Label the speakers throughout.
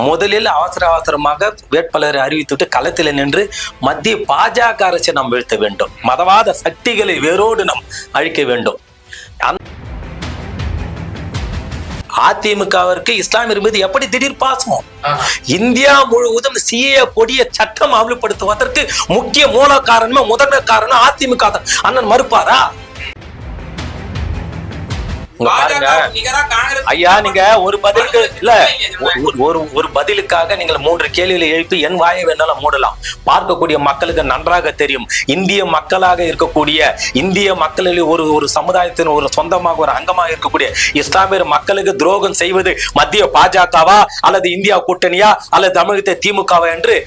Speaker 1: முதலில் அவசரமாக வேட்பாளரை அறிவித்துவிட்டு களத்தில் நின்று மத்திய பாஜக அரசை நாம் வீழ்த்த வேண்டும். மதவாத சக்திகளை வேரோடு நாம் அழிக்க வேண்டும். அதிமுகவிற்கு இஸ்லாமியர் மீது எப்படி திடீர் பாசமோ? இந்தியா முழுவதும் சிஏ கொடிய சட்டம் அமல்படுத்துவதற்கு முக்கிய மூல காரணமே முதன்மை காரணம் அதிமுக. அண்ணன் மறுப்பாரா? ஐயா, நீங்க ஒரு பதிலுக்கு இல்ல, ஒரு பதிலுக்காக நீங்கள் 3 கேள்விகளை எழுப்பி என் வாயை வேணாலும் மூடலாம். பார்க்கக்கூடிய மக்களுக்கு நன்றாக தெரியும், இந்திய மக்களாக இருக்கக்கூடிய இந்திய மக்களில் ஒரு சமுதாயத்தின் ஒரு சொந்தமாக ஒரு அங்கமாக இருக்கக்கூடிய இஸ்லாமியர் மக்களுக்கு துரோகம் செய்வது மத்திய பாஜகவா அல்லது இந்தியா கூட்டணியா அல்லது தமிழகத்தை திமுகவா என்று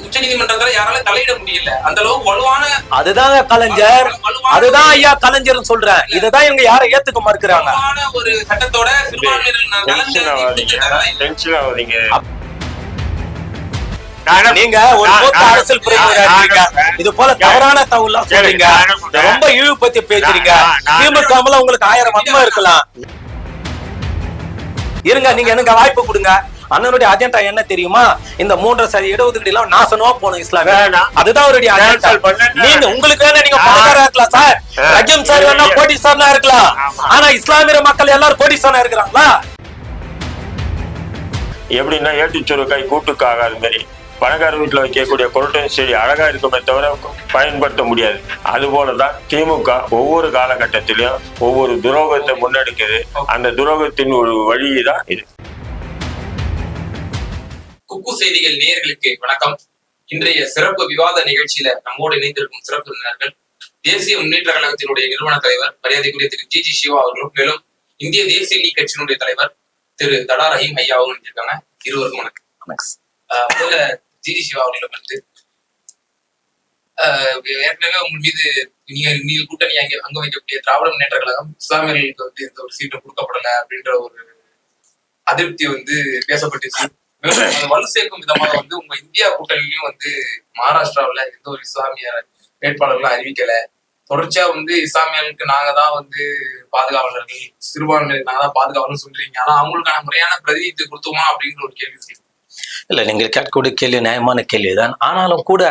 Speaker 2: உச்சநீதிமன்றத்தில் யாரால தலையிட முடியல. அந்த அளவுக்கு வலுவான
Speaker 1: அதுதான் கலைஞர், அதுதான் ஐயா கலைஞர் சொல்றேன். இததான் இவங்க யாரை ஏத்துக்க மறுக்கிறாங்க.
Speaker 2: ஒரு சட்டத்தோட
Speaker 1: நீங்க ஒரு அரசியல் புரியுங்க, இது போல தவறான தகவல் சொல்றீங்க, ரொம்ப இழிவுபத்தி பேசுறீங்க. திமுக உங்களுக்கு 1000 வன்மை இருக்கலாம். இருங்க, நீங்க எனக்கு வாய்ப்பு கொடுங்க. அண்ணனுடைய அஜெண்டா என்ன தெரியுமா? இந்த 3% இடஒதுக்கீடு எல்லாம் நாசனமா போகணும் இஸ்லாமிய. அதுதான் அவருடைய அஜெண்டா. நீங்க உங்களுக்கு வேணா நீங்க பணக்காரா இருக்கலாம் சார், ரஜம் சார் வேணா கோடீஸ்வரனா இருக்கலாம். ஆனா இஸ்லாமிய மக்கள் எல்லாரும் கோடீஸ்வரனா இருக்கிறாங்களா?
Speaker 3: எப்படின்னா ஏட்டுச்சொருக்காய் கூட்டுக்கு ஆகாத மாதிரி பணக்கார வீட்டுல வைக்கக்கூடிய கொரட்டன் செடி அழகா இருக்குமே தவிர பயன்படுத்த முடியாது. அது போலதான் திமுக ஒவ்வொரு காலகட்டத்திலையும் ஒவ்வொரு துரோகத்தை முன்னெடுக்குது. அந்த துரோகத்தின் ஒரு வழிதான் இது.
Speaker 2: குக்கு செய்திகள் நேயர்களுக்கு வணக்கம். இன்றைய சிறப்பு விவாத நிகழ்ச்சியில நம்மோடு இணைந்திருக்கும் சிறப்பு விருந்தினர்கள் தேசிய முன்னேற்ற கழகத்தினுடைய நிறுவன தலைவர் மரியாதைக்குரிய திரு ஜி சிவா அவர்களும், மேலும் இந்திய தேசிய லீக் கட்சியினுடைய தலைவர் திரு தடா ரஹீம் ஐயா அவர்களும் இருக்காங்க. இருவருக்கும் வணக்கம். முதல்ல ஜி சிவா அவர்களும் வந்து ஏற்கனவே உங்க மீது நீங்க கூட்டணி அங்க வைக்கக்கூடிய திராவிட முன்னேற்ற கழகம் இஸ்லாமியர்களுக்கு வந்து எந்த ஒரு சீட்டும் கொடுக்கப்படல அப்படின்ற ஒரு அதிருப்தி வந்து பேசப்பட்டுச்சு. வலு சேர்க்கும் விதமாக வந்து உங்க இந்தியா கூட்டணியிலும் வந்து மகாராஷ்டிராவில எந்த ஒரு இஸ்லாமிய வேட்பாளர்களும் அறிவிக்கல. தொடர்ச்சியா வந்து இஸ்லாமியர்களுக்கு நாங்க தான் வந்து பாதுகாவலர்கள், சிறுபான்மையினருக்கு நாங்க தான் பாதுகாவலர்னு சொல்றீங்க. ஆனா அவங்களுக்கான முறையான பிரதிநிதித்துவம் கொடுத்தோமா அப்படிங்கிற ஒரு கேள்வி.
Speaker 1: இல்ல, நீங்கள் கேட்கக்கூடிய கேள்வி நியாயமான கேள்விதான். ஆனாலும் கூட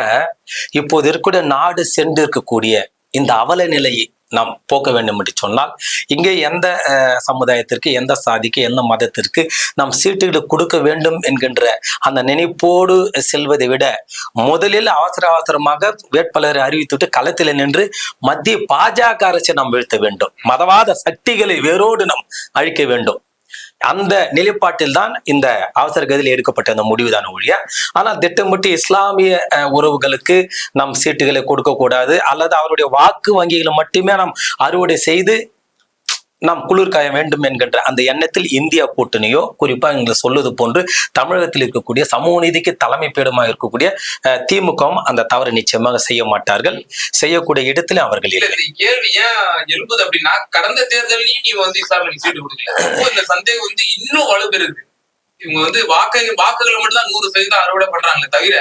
Speaker 1: இப்போது இருக்கக்கூடிய நாடு சென்று இருக்கக்கூடிய இந்த அவல நிலையை நாம் போக்க வேண்டும் என்று சொன்னால், இங்கே எந்த சமுதாயத்திற்கு, எந்த சாதிக்கு, எந்த மதத்திற்கு நாம் சீட்டுகளை கொடுக்க வேண்டும் என்கின்ற அந்த நினைப்போடு செல்வதை விட முதலில் அவசரமாக வேட்பாளரை அறிவித்துவிட்டு களத்தில் நின்று மத்திய பாஜக அரசை நாம் வீழ்த்த வேண்டும். மதவாத சக்திகளை வேரோடு நாம் அழிக்க வேண்டும். அந்த நிலைப்பாட்டில் தான் இந்த அவசர கதியில் எடுக்கப்பட்ட அந்த முடிவுதான ஒழிய, ஆனால் திட்டமிட்டு இஸ்லாமிய உறவுகளுக்கு நம் சீட்டுகளை கொடுக்க கூடாது அல்லது அவருடைய வாக்கு வங்கிகளை மட்டுமே நாம் அறுவடை செய்து நாம் குளிர்காய வேண்டும் என்கின்ற அந்த எண்ணத்தில் இந்தியா கூட்டணியோ, குறிப்பா எங்களை சொல்வது போன்று தமிழகத்தில் இருக்கக்கூடிய சமூக நீதிக்கு தலைமை பீடமாக இருக்கக்கூடிய திமுகவும் அந்த தவறு நிச்சயமாக செய்ய மாட்டார்கள். செய்யக்கூடிய இடத்துல அவர்கள் இல்லை.
Speaker 2: கேள்வி ஏன் எழுப்புது அப்படின்னா, கடந்த தேர்தலையும் நீங்க வந்து இஸ்லாமிய சீட்டு கொடுக்கல. இந்த சந்தேகம் வந்து இன்னும் வலுப்பெறுது. இவங்க வந்து வாக்குகளை மட்டும் தான் 100% அறுவடை பண்றாங்களே தவிர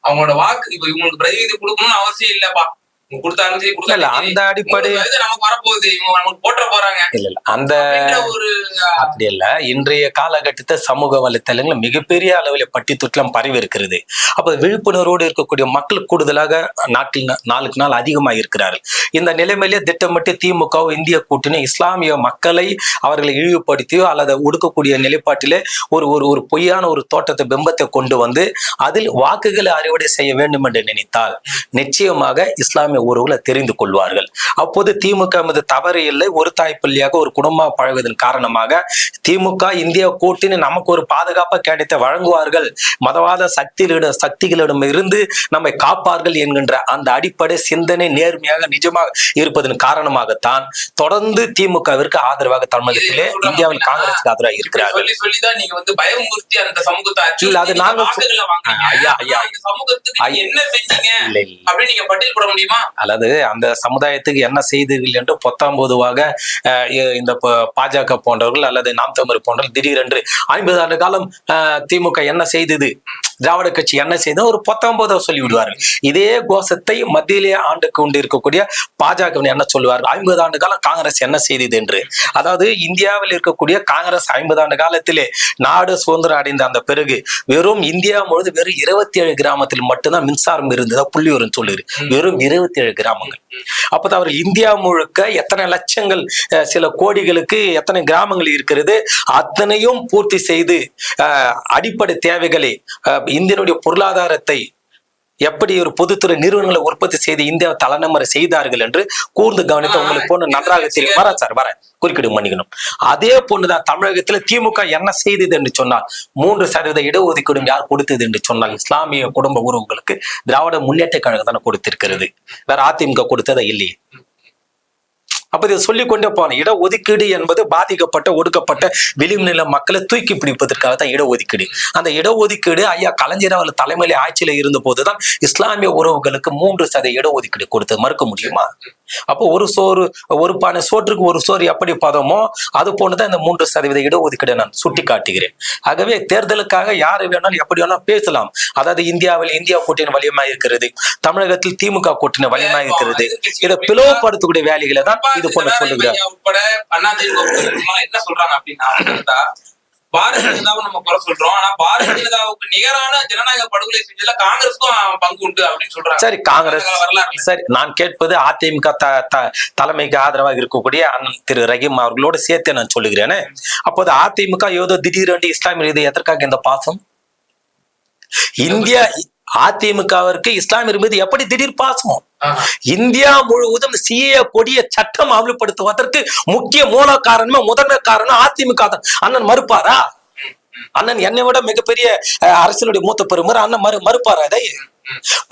Speaker 2: அவங்களோட வாக்கு இப்ப இவங்களுக்கு பிரதிநிதி கொடுக்கணும்னு அவசியம் இல்லப்பா.
Speaker 1: அந்த அடிப்படை அப்படி இல்ல. இன்றைய காலகட்டத்தை சமூக வலைத்தளங்கள் மிகப்பெரிய அளவில் பட்டி தொட்டிலும் பரவி இருக்கிறது. அப்ப விழிப்புணர்வோடு இருக்கக்கூடிய மக்கள் கூடுதலாக நாட்டில் நாளுக்கு நாள் அதிகமாக இருக்கிறார்கள். இந்த நிலைமையிலே திட்டமிட்டு திமுக இந்திய கூட்டணி இஸ்லாமிய மக்களை அவர்களை இழிவுபடுத்தியோ அல்லது ஒடுக்கக்கூடிய நிலைப்பாட்டிலே ஒரு பொய்யான ஒரு தோட்டத்தை பிம்பத்தை கொண்டு வந்து அதில் வாக்குகளை அறுவடை செய்ய வேண்டும் என்று நினைத்தால் நிச்சயமாக இஸ்லாமிய உறவுகளை தெரிந்து கொள்வார்கள். அப்போது திமுக மீது தவறு இல்லை. ஒரு தாய்ப்பள்ளியாக ஒரு குடும்பமாக பழகுவதன் காரணமாக திமுக இந்தியா கூட்டணி நமக்கு ஒரு பாதுகாப்பா கேடயத்தை வழங்குவார்கள், மதவாத சக்திகளிடம் இருந்து நம்மை காப்பார்கள் என்கின்ற அந்த அடிப்படை சிந்தனை நேர்மையாக நிஜமாக இருப்பதன் காரணமாகத்தான் தொடர்ந்து திமுகவிற்கு ஆதரவாக தமிழகத்திலே இந்தியாவில் காங்கிரசுக்கு ஆதரவாக இருக்கிறார்கள். அது நாங்கள் அல்லது அந்த சமுதாயத்துக்கு என்ன செய்தீர்கள் என்று 19 இந்த பாஜக போன்றவர்கள் அல்லது நாம் தமிழர் போன்றவர்கள் திடீரென்று 50 ஆண்டு காலம் திமுக என்ன செய்தது திராவிட கட்சி என்ன செய்தோ ஒரு 19 சொல்லி விடுவார்கள். இதே கோஷத்தை மத்தியிலே ஆண்டு கொண்டு இருக்கக்கூடிய பாஜக என்ன சொல்லுவார்கள், 50 ஆண்டு காலம் காங்கிரஸ் என்ன செய்தது என்று. அதாவது இந்தியாவில் இருக்கக்கூடிய காங்கிரஸ் 50 ஆண்டு காலத்திலே நாடு சுதந்திரம் அடைந்த அந்த பிறகு வெறும் இந்தியா முழுவதும் வெறும் 27 கிராமத்தில் மட்டும்தான் மின்சாரம் இருந்ததா புள்ளி வரும் சொல்லுது. வெறும் 27 கிராமங்கள். அப்பதான் அவர் இந்தியா முழுக்க எத்தனை லட்சங்கள் சில கோடிகளுக்கு எத்தனை கிராமங்கள் இருக்கிறது, அத்தனையும் பூர்த்தி செய்து அடிப்படை தேவைகளை இந்தியனுடைய பொருளாதாரத்தை எப்படி ஒரு பொதுத்துறை நிறுவனங்களை உற்பத்தி செய்து இந்தியாவை தலைநமரை செய்தார்கள் என்று கூர்ந்து கவனித்து உங்களுக்கு போன நன்றாக தெரியும். வர குறுக்கிடு மன்னிக்கணும். அதே போன்றுதான் தமிழகத்துல திமுக என்ன செய்தது என்று சொன்னால் 3% இடஒதுக்கீடு யார் கொடுத்தது என்று சொன்னால் இஸ்லாமிய குடும்ப உறவுகளுக்கு திராவிட முன்னேற்ற கழகம் தானே கொடுத்திருக்கிறது. வேற அதிமுக கொடுத்ததா இல்லையே. அப்ப இதை சொல்லிக்கொண்டே போன இடஒதுக்கீடு என்பது பாதிக்கப்பட்ட ஒடுக்கப்பட்ட விளிம்புநில மக்களை தூக்கி பிடிப்பதற்காக தான் இடஒதுக்கீடு. அந்த இடஒதுக்கீடு ஐயா கலைஞர் அவர்கள் தலைமையில ஆட்சியில இருந்த போதுதான் இஸ்லாமிய உறவுகளுக்கு 3% இடஒதுக்கீடு கொடுத்து மறுக்க முடியுமா? அப்போ ஒரு பானை சோற்றுக்கு ஒரு சோறு எப்படி பதமோ அது போன்றுதான் இந்த 3% இடஒதுக்கீடு நான் சுட்டி காட்டுகிறேன். ஆகவே தேர்தலுக்காக யாரு வேணாலும் எப்படி வேணாலும் பேசலாம். அதாவது இந்தியாவில் இந்தியா கூட்டணி வலியமா இருக்கிறது, தமிழகத்தில் திமுக கூட்டணி வலியமா இருக்கிறது. இதை பிளவுபடுத்தக்கூடிய வேலைகளை தான் இது போல சொல்லுகிறார்.
Speaker 2: உட்பட என்ன சொல்றாங்க அப்படின்னா, பாரதிய ஜனதாவை நம்ம குறை சொல்றோம், ஆனா பாரதிய ஜனதாவுக்கு நிகரான ஜனநாயக படுகொலை செஞ்சதுல காங்கிரஸுக்கும் பங்கு உண்டு அப்படின்னு சொல்றாங்க.
Speaker 1: சரி, காங்கிரஸ் சரி, நான் கேட்பது அதிமுக தலைமைக்கு ஆதரவாக இருக்கக்கூடிய அண்ணன் திரு ரஹீம் அவர்களோட சேர்த்து நான் சொல்லுகிறேன். அப்போது அதிமுக ஏதோ திடீரென்று இஸ்லாமிய இது எதற்காக இந்த பாசம்? இந்தியா அதிமுகவிற்கு இஸ்லாமியர் மீது எப்படி திடீர் பாசம்? இந்தியா முழுவதும் சிஏ கொடிய சட்டம் அமல்படுத்துவதற்கு முக்கிய மூல காரணமே முதன்மை காரணம் அதிமுக தான். அண்ணன் மறுப்பாரா? அண்ணன் என்னை விட மிகப்பெரிய அரசியலுடைய மூத்த பெருமர் அண்ணன் மறுப்பாரா? அதை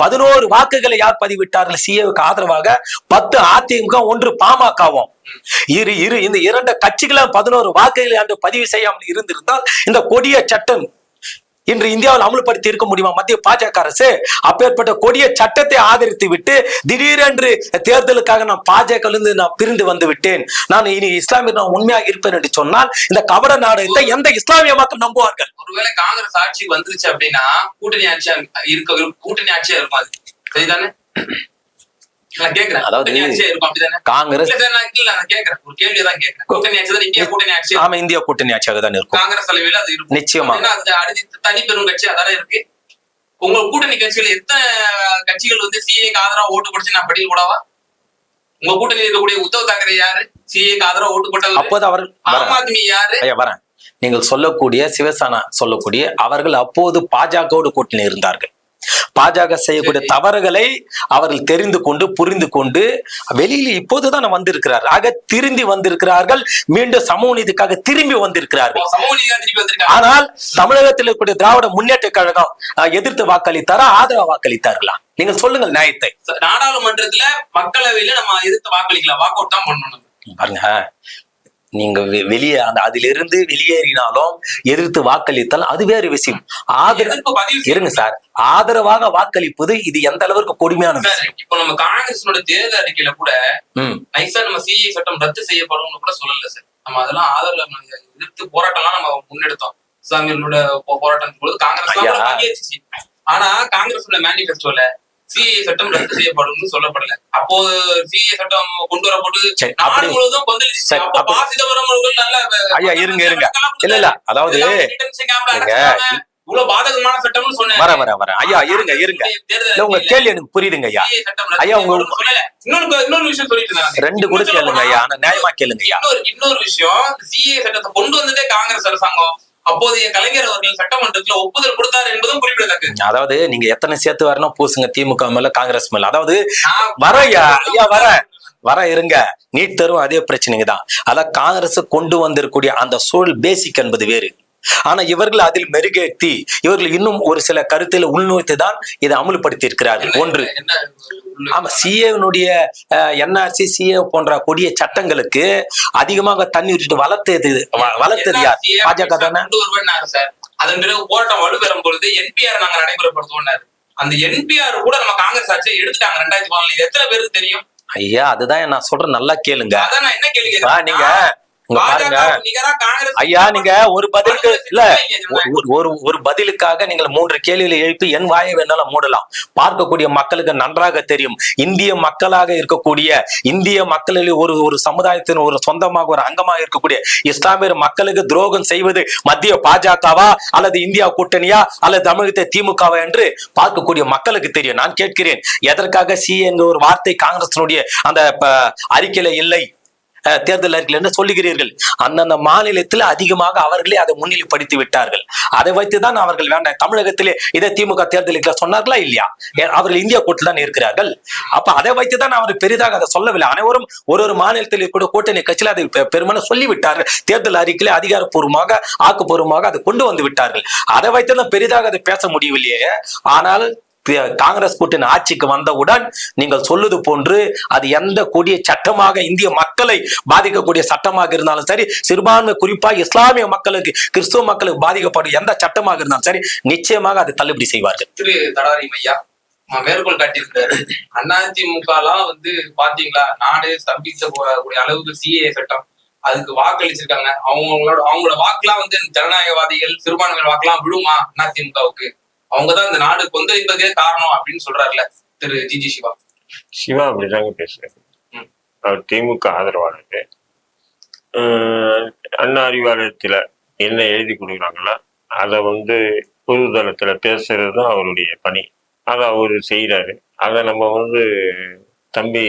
Speaker 1: 11 வாக்குகளை யார் பதிவிட்டார்கள் சிஏவுக்கு ஆதரவாக? 10 அதிமுக, 1 பாமகவும். இந்த 2 கட்சிகளும் 11 வாக்குகளை அன்று பதிவு செய்யாமல் இருந்திருந்தால் இந்த கொடிய சட்டம் இன்று இந்தியாவில் அமல்படுத்தி இருக்க முடியுமா மத்திய பாஜக அரசு? அப்பேற்பட்ட கொடிய சட்டத்தை ஆதரித்து விட்டு திடீரென்று தேர்தலுக்காக நான் பாஜக நான் பிரிந்து வந்து விட்டேன், நான் இனி இஸ்லாமிய நான் உண்மையாக இருப்பேன் என்று சொன்னால் இந்த கபட நாடகத்தை எந்த இஸ்லாமிய மக்கள் நம்புவார்கள்?
Speaker 2: ஒருவேளை காங்கிரஸ் ஆட்சி வந்துருச்சு அப்படின்னா கூட்டணி ஆட்சியா இருக்கும். அது சரிதானே? நான் கேக்குறேன்.
Speaker 1: அதாவது காங்கிரஸ் இந்தியா கூட்டணி ஆட்சியாக தான் இருக்கும்.
Speaker 2: காங்கிரஸ் தலைமையில அது இருக்கும்
Speaker 1: நிச்சயமா.
Speaker 2: தனி பெரும் கட்சி அதானே இருக்கு. உங்க கூட்டணி கட்சிகள் எத்தனை கட்சிகள் வந்து சிஏக்கு ஆதரவா ஓட்டு போடுச்சு நான் பட்டியல் கூடவா? உங்க கூட்டணி இருக்கக்கூடிய உத்தவ் தாக்கரே யாரு சிஏக்கு ஆதரவா ஓட்டு போட்டது?
Speaker 1: அப்போது அவர்
Speaker 2: ஆம் ஆத்மி யாரு?
Speaker 1: வரேன். நீங்கள் சொல்லக்கூடிய சிவசேனா சொல்லக்கூடிய அவர்கள் அப்போது பாஜகவோடு கூட்டணி இருந்தார்கள். பாஜக செய்யக்கூடிய தவறுகளை அவர்கள் தெரிந்து கொண்டு புரிந்து கொண்டு வெளியில இப்போதுதான் வந்திருக்கிறார். ஆக திரும்பி வந்திருக்கிறார்கள், மீண்டும் சமூக நீதிக்காக திரும்பி வந்திருக்கிறார்கள். ஆனால் தமிழகத்தில் இருக்கக்கூடிய திராவிட முன்னேற்ற கழகம் எதிர்த்து வாக்களித்தாரா ஆதரவு வாக்களித்தார்களா? நீங்கள் சொல்லுங்கள் நியாயத்தை.
Speaker 2: நாடாளுமன்றத்துல மக்களவையில நம்ம எதிர்த்து வாக்களிக்கலாம், வாக் அவுட் தான் பண்ணணும்.
Speaker 1: பாருங்க, நீங்க வெளியே அதிலிருந்து வெளியேறினாலும் எதிர்த்து வாக்களித்தால் அது வேறு விஷயம். இருங்க சார், ஆதரவாக வாக்களிப்பது இது எந்த அளவுக்கு கொடுமையானது?
Speaker 2: இப்போ நம்ம காங்கிரஸோட தேர்தல் அறிக்கையில கூட நைசா நம்ம சிஏ சட்டம் ரத்து செய்யப்படும் கூட சொல்லல சார். நம்ம அதெல்லாம் ஆதரவு எதிர்த்து போராட்டம்லாம் நம்ம முன்னெடுத்தோம். இஸ்லாமியர்களோட போராட்டம் பொழுது காங்கிரஸ். ஆனா காங்கிரஸோட மேனிஃபெஸ்டோல சிஏ சட்டம் ரத்து செய்யப்படும் சொல்லப்படல. அப்போ சிஏ சட்டம் கொண்டு வரப்பட்டு நாடு முழுவதும் கொந்தளிச்சு.
Speaker 1: ஐயா இருங்க இல்ல அதாவது
Speaker 2: இவ்வளவு பாதகமான சட்டம்னு சொன்னேன்.
Speaker 1: வர ஐயா இருங்க உங்க கேள்வி எனக்கு புரியுதுங்க ஐயா. ஐயா உங்களுக்கு
Speaker 2: இன்னொரு விஷயம் சொல்லிட்டு இருந்தாங்க.
Speaker 1: 2 கூட கேளுங்க ஐயா, நியாயமா கேளுங்க ஐயா.
Speaker 2: இன்னொரு விஷயம், சிஏ சட்டத்தை கொண்டு வந்ததே காங்கிரஸ் அரசாங்கம். அப்போதைய கலைஞர் அவர்கள் சட்டமன்றத்துல ஒப்புதல் கொடுத்தார் என்பதும் குறிப்பிடத்தக்கது.
Speaker 1: அதாவது நீங்க எத்தனை சேர்த்து வரணும் பூசுங்க திமுக மேல காங்கிரஸ் மேல. அதாவது வர இருங்க, நீட் தரும் அதே பிரச்சனைங்க தான். அதான் காங்கிரஸ் கொண்டு வந்திருக்கூடிய அந்த சூழல் பேசிக் என்பது வேறு. ஆனா இவர்கள் அதில் மெருகேற்றி இவர்கள் இன்னும் ஒரு சில கருத்துல உள்நோய்த்து தான் இதை அமல்படுத்தி இருக்கிறார்கள். ஒன்று, ஆமா, சிஏனுடைய என்ஆர்சி சிஏ போன்ற கொடிய சட்டங்களுக்கு அதிகமாக தண்ணி விட்டுட்டு வளர்த்தது யார்? பாஜக தானே.
Speaker 2: அதன் பிறகு போராட்டம் வலுப்பெறும் பொழுது என்பிஆர் நாங்க நடைமுறைப்படுத்துவோம். அந்த என்பிஆர் கூட நம்ம காங்கிரஸ் ஆட்சியை எடுத்துட்டாங்க 2014. எத்தனை பேருக்கு தெரியும்?
Speaker 1: ஐயா அதுதான் நான் சொல்றேன், நல்லா கேளுங்க.
Speaker 2: அதான் நான் என்ன கேளுங்க,
Speaker 1: நீங்க பாருங்க
Speaker 2: நிகரா காங்கிரஸ்
Speaker 1: ஐயா, நீங்க ஒரு பதிலுக்கு இல்ல ஒரு பதிலுக்காக நீங்கள் 3 கேள்விகளை எழுப்பி என் வாயை வேணாலும் மூடலாம். பார்க்கக்கூடிய மக்களுக்கு நன்றாக தெரியும், இந்திய மக்களாக இருக்கக்கூடிய இந்திய மக்களில் ஒரு சமுதாயத்தின் ஒரு சொந்தமாக ஒரு அங்கமாக இருக்கக்கூடிய இஸ்லாமிய மக்களுக்கு துரோகம் செய்வது மத்திய பாஜகவா அல்லது இந்தியா கூட்டணியா அல்லது தமிழகத்தை திமுகவா என்று பார்க்கக்கூடிய மக்களுக்கு தெரியும். நான் கேட்கிறேன், எதற்காக சி என்ற ஒரு வார்த்தை காங்கிரசினுடைய அந்த அறிக்கையில இல்லை, தேர்தல் அறிக்கையில் என்று சொல்லுகிறீர்கள்? அந்தந்த மாநிலத்தில் அதிகமாக அவர்களே அதை முன்னிலைப்படுத்தி விட்டார்கள். அதை வைத்துதான் அவர்கள் வேண்டாம் தமிழகத்திலே இதை திமுக தேர்தலுக்கு சொன்னார்களா இல்லையா? அவர்கள் இந்தியா கூட்டில் தான் இருக்கிறார்கள். அப்ப அதை வைத்துதான் அவர் பெரிதாக அதை சொல்லவில்லை. அனைவரும் ஒரு மாநிலத்தில் கூட கூட்டணி கட்சியில் அதை பெரும்பாலும் சொல்லிவிட்டார்கள். தேர்தல் அறிக்கையில அதிகாரப்பூர்வமாக ஆக்கப்பூர்வமாக அதை கொண்டு வந்து விட்டார்கள். அதை வைத்துதான் பெரிதாக அதை பேச முடியவில்லையே. ஆனால் காங்கிரஸ் கூட்டணி ஆட்சிக்கு வந்தவுடன் நீங்கள் சொல்லுது போன்று அது எந்த கொடிய சட்டமாக இந்திய மக்களை பாதிக்கக்கூடிய சட்டமாக இருந்தாலும் சரி, சிறுபான்மை குறிப்பாக இஸ்லாமிய மக்களுக்கு கிறிஸ்துவ மக்களுக்கு பாதிக்கப்படும் எந்த சட்டமாக இருந்தாலும் சரி, நிச்சயமாக அதை தள்ளுபடி செய்வார்கள்.
Speaker 2: திரு தடாரி ஐயா மேற்கோள் காட்டியிருந்தாரு, அதிமுக எல்லாம் பாத்தீங்களா நாடு ஸ்தம்பிக்கக்கூடிய அளவுக்கு சிஏ சட்டம் அதுக்கு வாக்களிச்சிருக்காங்க. அவங்களோட வாக்குலாம் ஜனநாயகவாதிகள் சிறுபான்மை வாக்குலாம் விழுமா அதிமுகவுக்கு? அவங்கதான் இந்த நாடு கொந்தளிப்பதே காரணம் அப்படின்னு சொல்றாருல திரு ஜிஜி சிவா.
Speaker 3: சிவா அப்படிதாங்க பேசுறாரு. அவர் திமுக ஆதரவாளர். அண்ணா அறிவாலயத்துல என்ன எழுதி கொடுக்குறாங்களோ அதை பொதுதளத்துல பேசுறது தான் அவருடைய பணி. அதை அவரு செய்யறாரு. அதை நம்ம தம்பி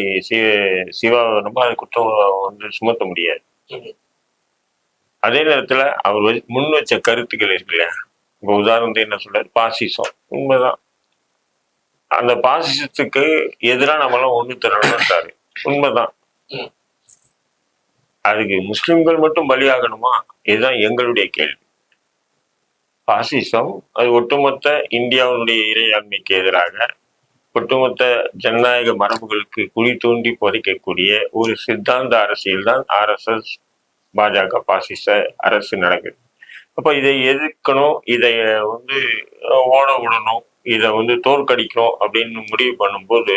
Speaker 3: சிவாவை நம்ம அது குற்றம் சுமத்த முடியாது. அதே நேரத்துல அவர் முன் வச்ச கருத்துக்கள் இருக்கு இல்லையா? இப்போ உதாரணத்துக்கு என்ன சொல்றாரு, பாசிசம். உண்மைதான், அந்த பாசிசத்துக்கு எதிராக நம்மளாம் ஒண்ணு திரண்டாரு. உண்மைதான். அதுக்கு முஸ்லிம்கள் மட்டும் பலியாகணுமா? இதுதான் எங்களுடைய கேள்வி. பாசிசம் அது ஒட்டுமொத்த இந்தியாவுடைய இறையாண்மைக்கு எதிராக, ஒட்டுமொத்த ஜனநாயக மரபுகளுக்கு குழி தோண்டி புதைக்கக்கூடிய ஒரு சித்தாந்த அரசியல் தான் RSS பாஜக பாசிச அரசு நடக்குது. அப்ப இதை எதிர்க்கணும், இதை ஓட விடணும், இதை தோற்கடிக்கணும் அப்படின்னு முடிவு பண்ணும்போது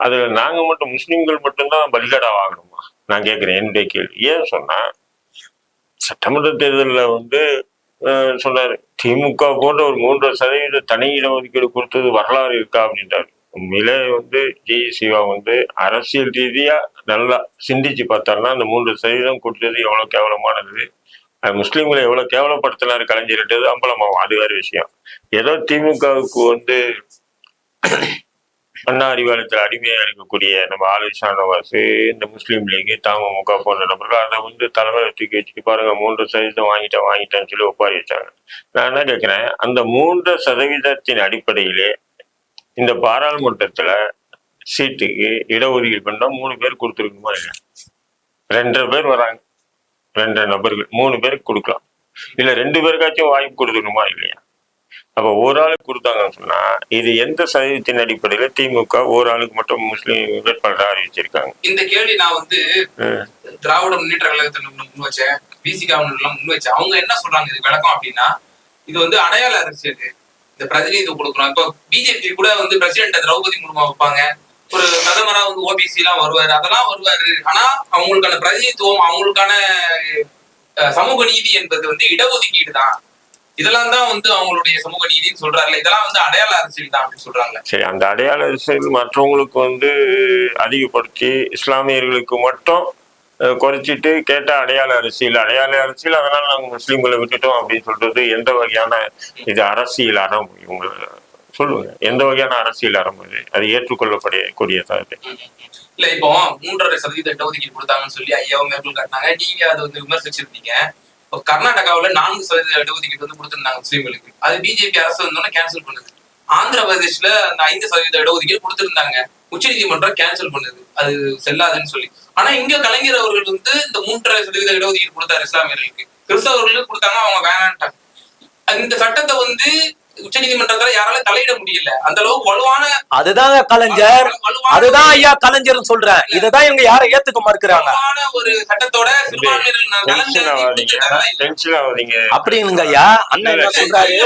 Speaker 3: அதுல நாங்க மட்டும் முஸ்லிம்கள் மட்டும்தான் பலிகடா வாங்கணுமா? நான் கேட்கிறேன். என்னுடைய கேள்வி. ஏன் சொன்னா, சட்டமன்ற தேர்தலில் சொன்னாரு திமுக போன்ற ஒரு 3% தனி இடஒதுக்கீடு கொடுத்தது வரலாறு இருக்கா அப்படின்றாரு. உண்மையிலே ஜி சிவா அரசியல் ரீதியா நல்லா சிந்திச்சு பார்த்தாருன்னா அந்த 3% கொடுத்தது எவ்வளவு கேவலமானது, முஸ்லீம்களை எவ்வளவு கேவலப்படுத்தினாரு கலைஞர்ன்றது அம்பலமாகும். அது வேற விஷயம். ஏதோ திமுகவுக்கு அண்ணா அறிவாலயத்தில் அடிமையா இருக்கக்கூடிய நம்ம ஆலி ஷானவாஸ், இந்த முஸ்லீம் லீக், தமுக போன்ற நபர்கள் அதை தலைமையில தூக்கி வச்சுட்டு பாருங்க 3% வாங்கிட்டேன்னு சொல்லி ஒப்பாரி வச்சாங்க. நான் என்ன கேட்கிறேன், அந்த 3% அடிப்படையிலே இந்த பாராளுமன்றத்துல சீட்டுக்கு இடஒதுக்கீடு பண்ணா 3 பேர் கொடுத்துருக்கணுமா இல்லையா? 2 பேர் வராங்க, 2 நபர்கள் 3 பேருக்கு கொடுக்கலாம், இல்ல 2 பேருக்காச்சும் வாய்ப்பு கொடுத்துக்கணுமா இல்லையா? அப்ப ஒரு ஆளுக்கு கொடுத்தாங்கன்னு சொன்னா இது எந்த சதவீதத்தின் அடிப்படையில திமுக ஒரு ஆளுக்கு மட்டும் முஸ்லீம் வேட்பாளராக அறிவிச்சிருக்காங்க?
Speaker 2: இந்த கேள்வி நான் திராவிட முன்னேற்ற கழகத்துல முன் வச்சேன், பிசிக முன் வச்சேன். அவங்க என்ன சொல்றாங்க இது விளக்கம் அப்படின்னா, இது அடையாள அரசியல், இந்த பிரதிநிதித்துவம் கொடுக்கணும். இப்போ பிஜேபி கூட பிரசிடென்ட் திரௌபதி முர்மு வைப்பாங்க, ஒரு பிரதமரா ஓபிசி எல்லாம் வருவாரு, அதெல்லாம் வருவாரு. ஆனா அவங்களுக்கான பிரதிநிதித்துவம், அவங்களுக்கான சமூக நீதி என்பது இடஒதுக்கீடு தான். இதெல்லாம் தான் அவங்களுடைய சமூக நீதினு சொல்றாங்க. இதெல்லாம் அடையாள அரசியல் தான் அப்படின்னு சொல்றாங்க.
Speaker 3: சரி, அந்த அடையாள அரசியல் மற்றவங்களுக்கு அதிகப்படுத்தி இஸ்லாமியர்களுக்கு மட்டும் குறைச்சிட்டு கேட்ட அடையாள அரசியல் அதனால நாங்க முஸ்லீம்களை விட்டுட்டோம் அப்படின்னு சொல்றது எந்த வகையான இது அரசியல் அறம்? இவங்க சொல்லுங்க, எந்த வகையான அரசியல் அறம் அது ஏற்றுக்கொள்ளப்படக்கூடியதா?
Speaker 2: இல்ல இப்போ 3.5% இடஒதுக்கீடு கொடுத்தாங்கன்னு சொல்லி ஐயாவும் மேற்கோள் காட்டினாங்க. நீங்க அதை விமர்சிச்சிருந்தீங்க. கர்நாடகாவில் 4% இடஒதுக்கீடு கொடுத்திருந்தாங்க முஸ்லீம்களுக்கு. அது பிஜேபி அரசு வந்தோன்னு கேன்சல் பண்ணுது. ஆந்திர பிரதேஷ்ல அந்த 5% இடஒதுக்கீடு கொடுத்திருந்தாங்க, உச்ச நீதிமன்றம் கேன்சல் பண்ணுது, அது செல்லாதுன்னு சொல்லி. ஆனா இங்க கலைஞர் அவர்கள் இந்த 3.5% இடஒதுக்கீடு கொடுத்தாரு இஸ்லாமியர்களுக்கு. கிறிஸ்தவர்களுக்கு கொடுத்தாங்க, அவங்க வேணான்ட்டாங்க. இந்த சட்டத்தை உச்ச நீதிமன்றத்துல யாராலும் தலையிட முடியல. அந்த அளவுக்கு வலுவான
Speaker 1: அதுதான் கலைஞர், அதுதான் ஐயா கலைஞர் சொல்றேன். இததான் இவங்க யாரும் ஏத்துக்க மறுக்கிறாங்க.
Speaker 2: ஒரு சட்டத்தோட
Speaker 1: அப்படிங்க ஐயா. அண்ணன் என்ன சொல்றாரு,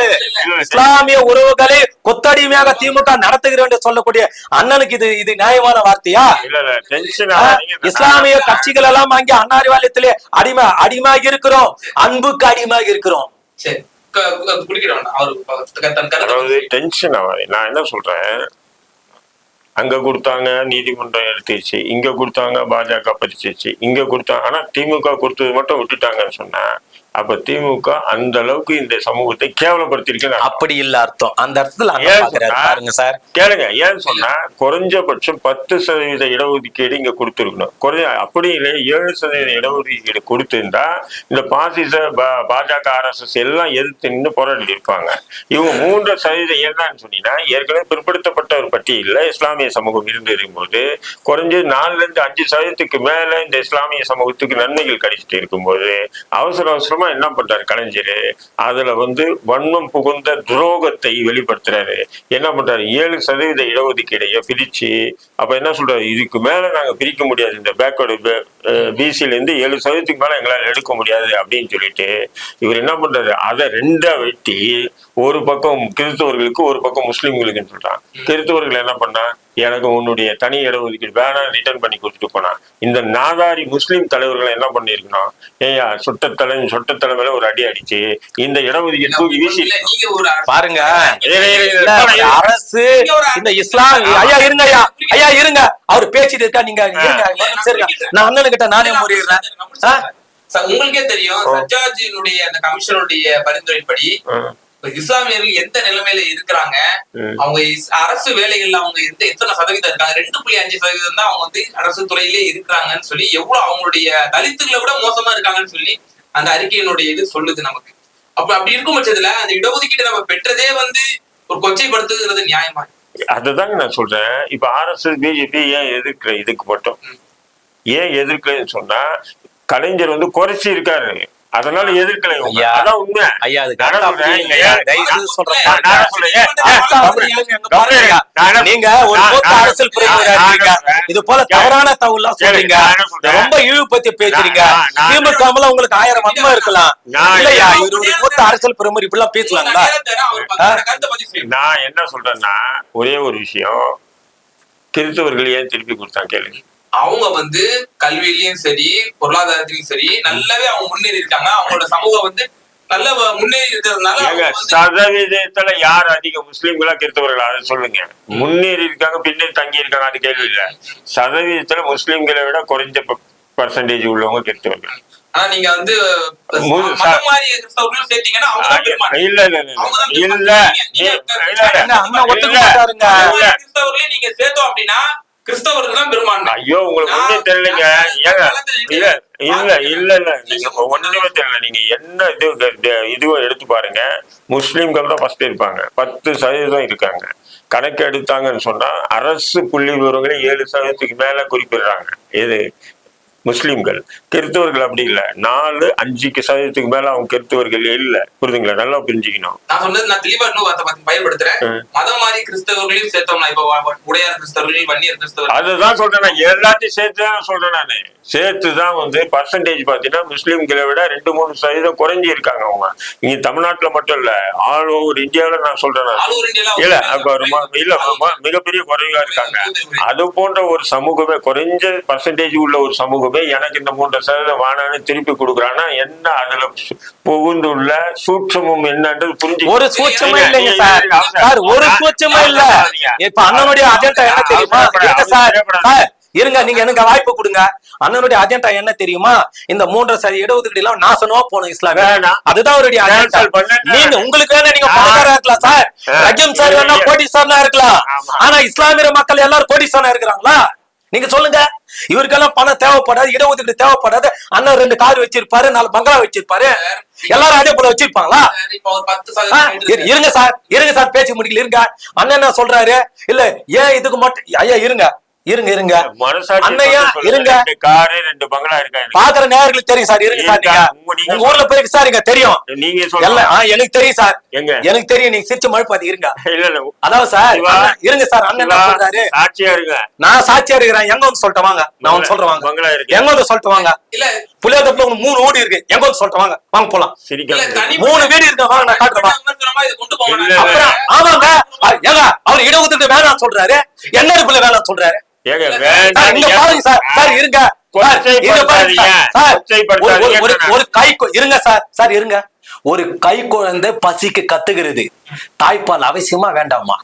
Speaker 1: இஸ்லாமிய உறவுகளை கொத்தடிமையாக திமுக நடத்துகிறேன் என்று சொல்லக்கூடிய அண்ணனுக்கு இது நியாயமான வார்த்தையா? இஸ்லாமிய கட்சிகள் எல்லாம் அங்கே அண்ணாரிவாளையத்திலே அடிமையாக இருக்கிறோம், அன்புக்கு அடிமையாக இருக்கிறோம்.
Speaker 3: டென்ஷன் ஆகாது. நான் என்ன சொல்றேன், அங்க கொடுத்தாங்க நீதிமன்றம் எடுத்துச்சு, இங்க கொடுத்தாங்க பாஜக பறிச்சிச்சு, இங்க கொடுத்தாங்க. ஆனா திமுக கொடுத்தது மட்டும் விட்டுட்டாங்கன்னு சொன்னா அப்ப திமுக அந்த அளவுக்கு இந்த சமூகத்தை கேவலப்படுத்திருக்கு. அப்படி
Speaker 1: இல்ல அர்த்தம். அந்த அர்த்தத்துல பாருங்க சார்,
Speaker 3: கேளுங்க. ஏன்னு சொன்னா குறைஞ்சபட்சம் 10% இடஒதுக்கீடு இங்க கொடுத்துருக்கணும். அப்படி இல்லை 7% இடஒதுக்கீடு கொடுத்திருந்தா இந்த பாசிச பாஜக RSS எல்லாம் எதிர்த்து நின்று போராடி இருப்பாங்க. இவங்க 3% என்னன்னு சொன்னீங்கன்னா, ஏற்கனவே பிற்படுத்தப்பட்ட ஒரு பட்டியலில் இஸ்லாமிய சமூகம் இருந்து இருக்கும்போது குறைஞ்சது 4-5% மேல இந்த இஸ்லாமிய சமூகத்துக்கு நன்மைகள் கிடைச்சிட்டு இருக்கும்போது அவசரமா என்ன பண்றாரு கலைஞர், அதுல வன்மம் புகுந்த துரோகத்தை வெளிப்படுத்துறாரு. என்ன பண்றாரு, 7% இடஒதுக்கீடைய பிரிச்சு, அப்ப என்ன சொல்றாரு, இதுக்கு மேல நாங்க பிரிக்க முடியாது, இந்த பேக்வர்டு பிசில இருந்து 7% மேல எங்களால் எடுக்க முடியாது அப்படின்னு சொல்லிட்டு இவர் என்ன பண்றாரு, அதை 2ஆ வெட்டி ஒரு பக்கம் கிறிஸ்தவர்களுக்கு ஒரு பக்கம் முஸ்லிம்களுக்குன்னு சொல்றான். கிறிஸ்தவர்கள் என்ன பண்ணா, எனக்கு உன்னுடைய தனி இடஒதுக்கீடு வேணாம் ரிட்டர்ன் பண்ணி கொடுத்துட்டு போனா. இந்த நாதாரி முஸ்லிம் தலைவர்கள் என்ன பண்ணிருக்கணும், ஏயா சொட்டத்தலை மேல ஒரு அடி அடிச்சு இந்த இடஒதுக்கீடு தூக்கி வீசி
Speaker 1: பாருங்க. அரசு இந்த இஸ்லாம் ஐயா இருங்க, ஐயா இருங்க, அவர் பேசிட்டு இருக்கா, நீங்க நான் அண்ணனுக்கிட்ட நானே முறையிடுறேன்.
Speaker 2: உங்களுக்கே தெரியும், சஜ்ஜாஜினுடைய அந்த கமிஷனுடைய பரிந்துரைப்படி இஸ்லாமியர்கள் எந்த நிலைமையில இருக்கிறாங்க, அவங்க அரசு வேலைகள்ல அவங்க எத்தனை சதவீதம் இருக்காங்க, 2.5% தான் அவங்க அரசு துறையிலே இருக்கிறாங்கன்னு சொல்லி, எவ்வளவு அவங்களுடைய தலித்துகளை விட மோசமா இருக்காங்கன்னு சொல்லி அந்த அறிக்கையினுடைய இது சொல்லுது நமக்கு. அப்படி இருக்கும் பட்சத்துல அந்த இடஒதுக்கீடு நம்ம பெற்றதே ஒரு கொச்சைப்படுத்துகிறது நியாயமா?
Speaker 3: அதுதாங்க நான் சொல்றேன். இப்ப RSS BJP ஏன் எதிர்க்கிற, இதுக்கு மட்டும் ஏன் எதிர்க்கலன்னு சொன்னா, கலைஞர் குறைச்சி இருக்காரு, அதனால எதிர்க்கலை. அதான் உண்மை.
Speaker 1: நீங்க ஒரு அரசியல் இது போல தவறான தகவல் சொல்றீங்க, ரொம்ப இழிவுபத்தி பேசுறீங்க. திமுக உங்களுக்கு 1000 வன்மை இருக்கலாம் இல்லையா? மூத்த அரசியல் பிரமுகர் இப்படி எல்லாம் பேசலாங்களா?
Speaker 3: நான் என்ன சொல்றேன்னா, ஒரே ஒரு விஷயம், கிறிஸ்தவர்கள் ஏன் திருப்பி கொடுத்தாங்க கேளுங்க.
Speaker 2: அவங்க கல்வியிலயும் சரி பொருளாதாரத்திலயும் சரி நல்லாவே அவங்க முன்னேறி இருக்காங்க. அவங்களோட சமூகம் நல்ல முன்னேறி இருக்கிறதுனால
Speaker 3: சதவீதத்துல யார் அதிக முஸ்லீம்களா கிறிஸ்தவர்களா அதை சொல்லுங்க. முன்னேறி இருக்காங்க, பின்னேறி தங்கி இருக்காங்க, அது கேள்வி இல்ல. சதவீதத்துல முஸ்லீம்களை விட குறைஞ்ச % உள்ளவங்க கிறிஸ்தவர்கள்.
Speaker 2: ஆனா நீங்க நீங்க சேர்த்தோம் அப்படின்னா கிறிஸ்தவர்கள் தான் பெரும்பான்மை.
Speaker 3: ஐயோ, உங்களுக்கு ஒண்ணுமே தெரியலங்க. இல்ல நீங்க ஒண்ணுமே தெரியல. நீங்க என்ன இதுவோ எடுத்து பாருங்க, முஸ்லிம்கள் தான் ஃபர்ஸ்ட் இருப்பாங்க, 10% இருக்காங்க. கணக்கு எடுத்தாங்கன்னு சொன்னா அரசு புள்ளி விவரங்களே 7% மேல குறிப்பிடுறாங்க. எது முஸ்லிம்கள். கிறிஸ்தவர்கள் அப்படி இல்ல, 4-5% மேல அவங்க கிறிஸ்தவர்கள் இல்ல. புரியுதுங்களா? நல்லா புரிஞ்சுக்கணும்.
Speaker 2: நான் சொன்னது நான் தெளிவா இன்னும் பயன்படுத்துறேன். மதம் மாதிரி கிறிஸ்தவர்களையும் சேர்த்தோம்னா, இப்ப உடையார் கிறிஸ்தவர்கள், வன்னியர் கிறிஸ்தவர்கள்,
Speaker 3: அதுதான் சொல்றேன். எல்லாத்தையும் சேர்த்துதான் சொல்றேன் நானு. சேர்த்துதான் பர்சன்டேஜ் பாத்தீங்கன்னா முஸ்லிம்களை விட 2-3% குறைஞ்சி இருக்காங்க அவங்க. இங்க தமிழ்நாட்டுல மட்டும் இல்ல, ஆல் ஓவர் இந்தியாவில நான் சொல்றேன். இல்ல மிகப்பெரிய குறைவா இருக்காங்க. அது போன்ற ஒரு சமூகமே, குறைஞ்ச பர்சன்டேஜ் உள்ள ஒரு சமூகமே எனக்கு இந்த 3% வானான்னு திருப்பி கொடுக்குறான்னா என்ன, அதுல புகுந்துள்ள சூட்சமும் என்னன்றது புரிஞ்சு.
Speaker 1: ஒரு சூட்சமே இல்லைங்க சார், ஒரு சூட்சமே இல்ல. இப்ப அண்ணனுடைய அஜெண்டா என்ன தெரியுமா? இருங்க, நீங்க எனக்கு வாய்ப்பு கொடுங்க. அண்ணனுடைய அஜெண்டா என்ன தெரியுமா? இந்த 3% இடஒதுக்கீடு எல்லாம் நாசனமா போகணும் இஸ்லாம். அதுதான் அவருடைய அஜெண்டா. நீங்க உங்களுக்கு வேணா நீங்க பணக்காரா இருக்கலாம் சார், ரஜம் சார் வேணா கோடீஸ்வரனா இருக்கலாம். ஆனா இஸ்லாமிய மக்கள் எல்லாரும் கோடீஸ்வரனா இருக்கிறாங்களா? நீங்க சொல்லுங்க. இவருக்கெல்லாம் பணம் தேவைப்படாது, இடஒதுக்கீடு தேவைப்படாது. அண்ணன் 2 கார் வச்சிருப்பாரு, 4 பங்களா வச்சிருப்பாரு, எல்லாரும் அதே போல வச்சிருப்பாங்களா? இருங்க சார் பேச்சு முடிக்கல. இருங்க, அண்ணன் என்ன சொல்றாரு? இல்ல ஏன் இதுக்கு மட்டும் ஐயா இருங்க, இருங்க
Speaker 3: மனசாட்சி
Speaker 1: அண்ணையா
Speaker 3: சொல்லுங்க.
Speaker 1: இருங்க.
Speaker 3: 2 காரு 2 பங்களா இருக்கா எனக்கு.
Speaker 1: பாக்குற நேயர்களுக்கு தெரியும் சார். இருங்க சார்.
Speaker 3: இருக்கா?
Speaker 1: உங்க ஊர்ல போய் விசாரிங்க தெரியும்.
Speaker 3: நீங்க
Speaker 1: எல்லாம்
Speaker 3: சொல்லுங்க.
Speaker 1: எனக்கு தெரியும் சார்.
Speaker 3: எங்க?
Speaker 1: எனக்கு தெரியும். நீங்க சிரிச்சு மழுப்பாது. இருங்க.
Speaker 3: இல்ல
Speaker 1: அதாவது சார்
Speaker 3: சிவா,
Speaker 1: இருங்க சார். அண்ணன் என்ன சொல்றாரு?
Speaker 3: சாட்சியா இருங்க.
Speaker 1: நான் சாட்சியா இருக்கிறேன். எங்க வந்து சொல்லிட்டு வாங்க. நான் வந்து சொல்றேன் வாங்க.
Speaker 3: பங்களா இருக்கு.
Speaker 1: எங்க வந்து சொல்லிட்டு வாங்க.
Speaker 2: இல்ல
Speaker 1: புளியாதப்புல 3 ஓடி இருக்கு. எங்க வந்து சொல்லிட்டு வாங்க. வாங்க போலாம்.
Speaker 2: இல்ல
Speaker 3: சிரிக்கலாம்.
Speaker 2: தனி
Speaker 1: 3 வீடு இருக்கு. வாங்க நான் காட்டுறேன். வாங்க.
Speaker 2: விமர்சனமா இதை கொண்டு போங்க.
Speaker 3: இல்ல,
Speaker 1: அப்புறம் ஆமாங்க. ஏங்க அவர் இடஒதுக்கீடு வேணாம் சொல்றாரு. என்ன இருக்குள்ள வேணாம் சொல்றாரு.
Speaker 3: ஏங்க
Speaker 1: சார்,
Speaker 3: வேண்டாம்.
Speaker 1: இங்க பாருங்க சார். சார் இருங்க. ஒரு கை இருங்க சார். சார் இருங்க. ஒரு கை குழந்தை பசிக்கு கத்துகிறது. தாய்ப்பால் அவசியமா வேண்டாமா?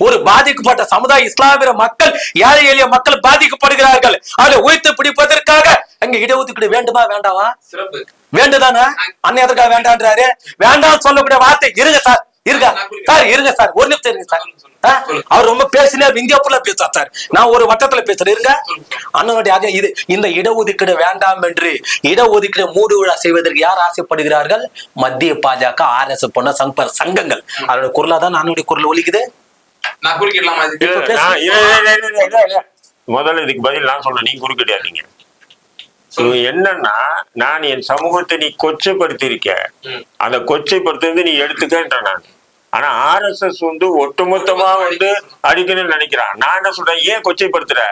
Speaker 1: ஒரு பாதிக்கப்பட்ட சமுதாய இஸ்லாமிய மக்கள், ஏழை எளிய மக்கள் பாதிக்கப்படுகிறார்கள். அதை உயர்த்து பிடிப்பதற்காக அங்க இடஒதுக்கீடு வேண்டுமா வேண்டாமா?
Speaker 2: சிறப்பு.
Speaker 1: வேண்டுதானே? அண்ணன் எதற்காக வேண்டான்றாரு? வேண்டாம் சொல்லக்கூடிய வார்த்தை. இருங்க சார். இருங்க சார். இருங்க சார். ஒரு நிமிஷம் இருங்க சார். அவர் ரொம்ப பேசினா இந்தியா ஃபுல்லா பேசுவார் சார். நான் ஒரு வட்டத்துல பேசுறேன். இருங்க. அண்ணனுடைய இது இந்த இடஒதுக்கீடு வேண்டாம் என்று இடஒதுக்கீடு மூடு விழா செய்வதற்கு யார் ஆசைப்படுகிறார்கள்? மத்திய பாஜக, RS போன சங்கங்கள். அதோட குரலா தான் நானுடைய குரல் ஒலிக்குது.
Speaker 2: நான் குறுக்கிடலாமா இதுக்கு?
Speaker 3: முதல்ல இதுக்கு பதில் நான் சொல்றேன். நீங்க குறுக்கிடாதீங்க. என்னன்னா, நான் என் சமூகத்தை நீ கொச்சைப்படுத்தி இருக்க. அந்த கொச்சைப்படுத்துறது நீ எடுத்துக்கன்ற நான். ஆனா RSS வந்து ஒட்டுமொத்தமா வந்து அடிக்கணும்னு நினைக்கிறான். நான் என்ன சொல்றேன், ஏன் கொச்சைப்படுத்துற?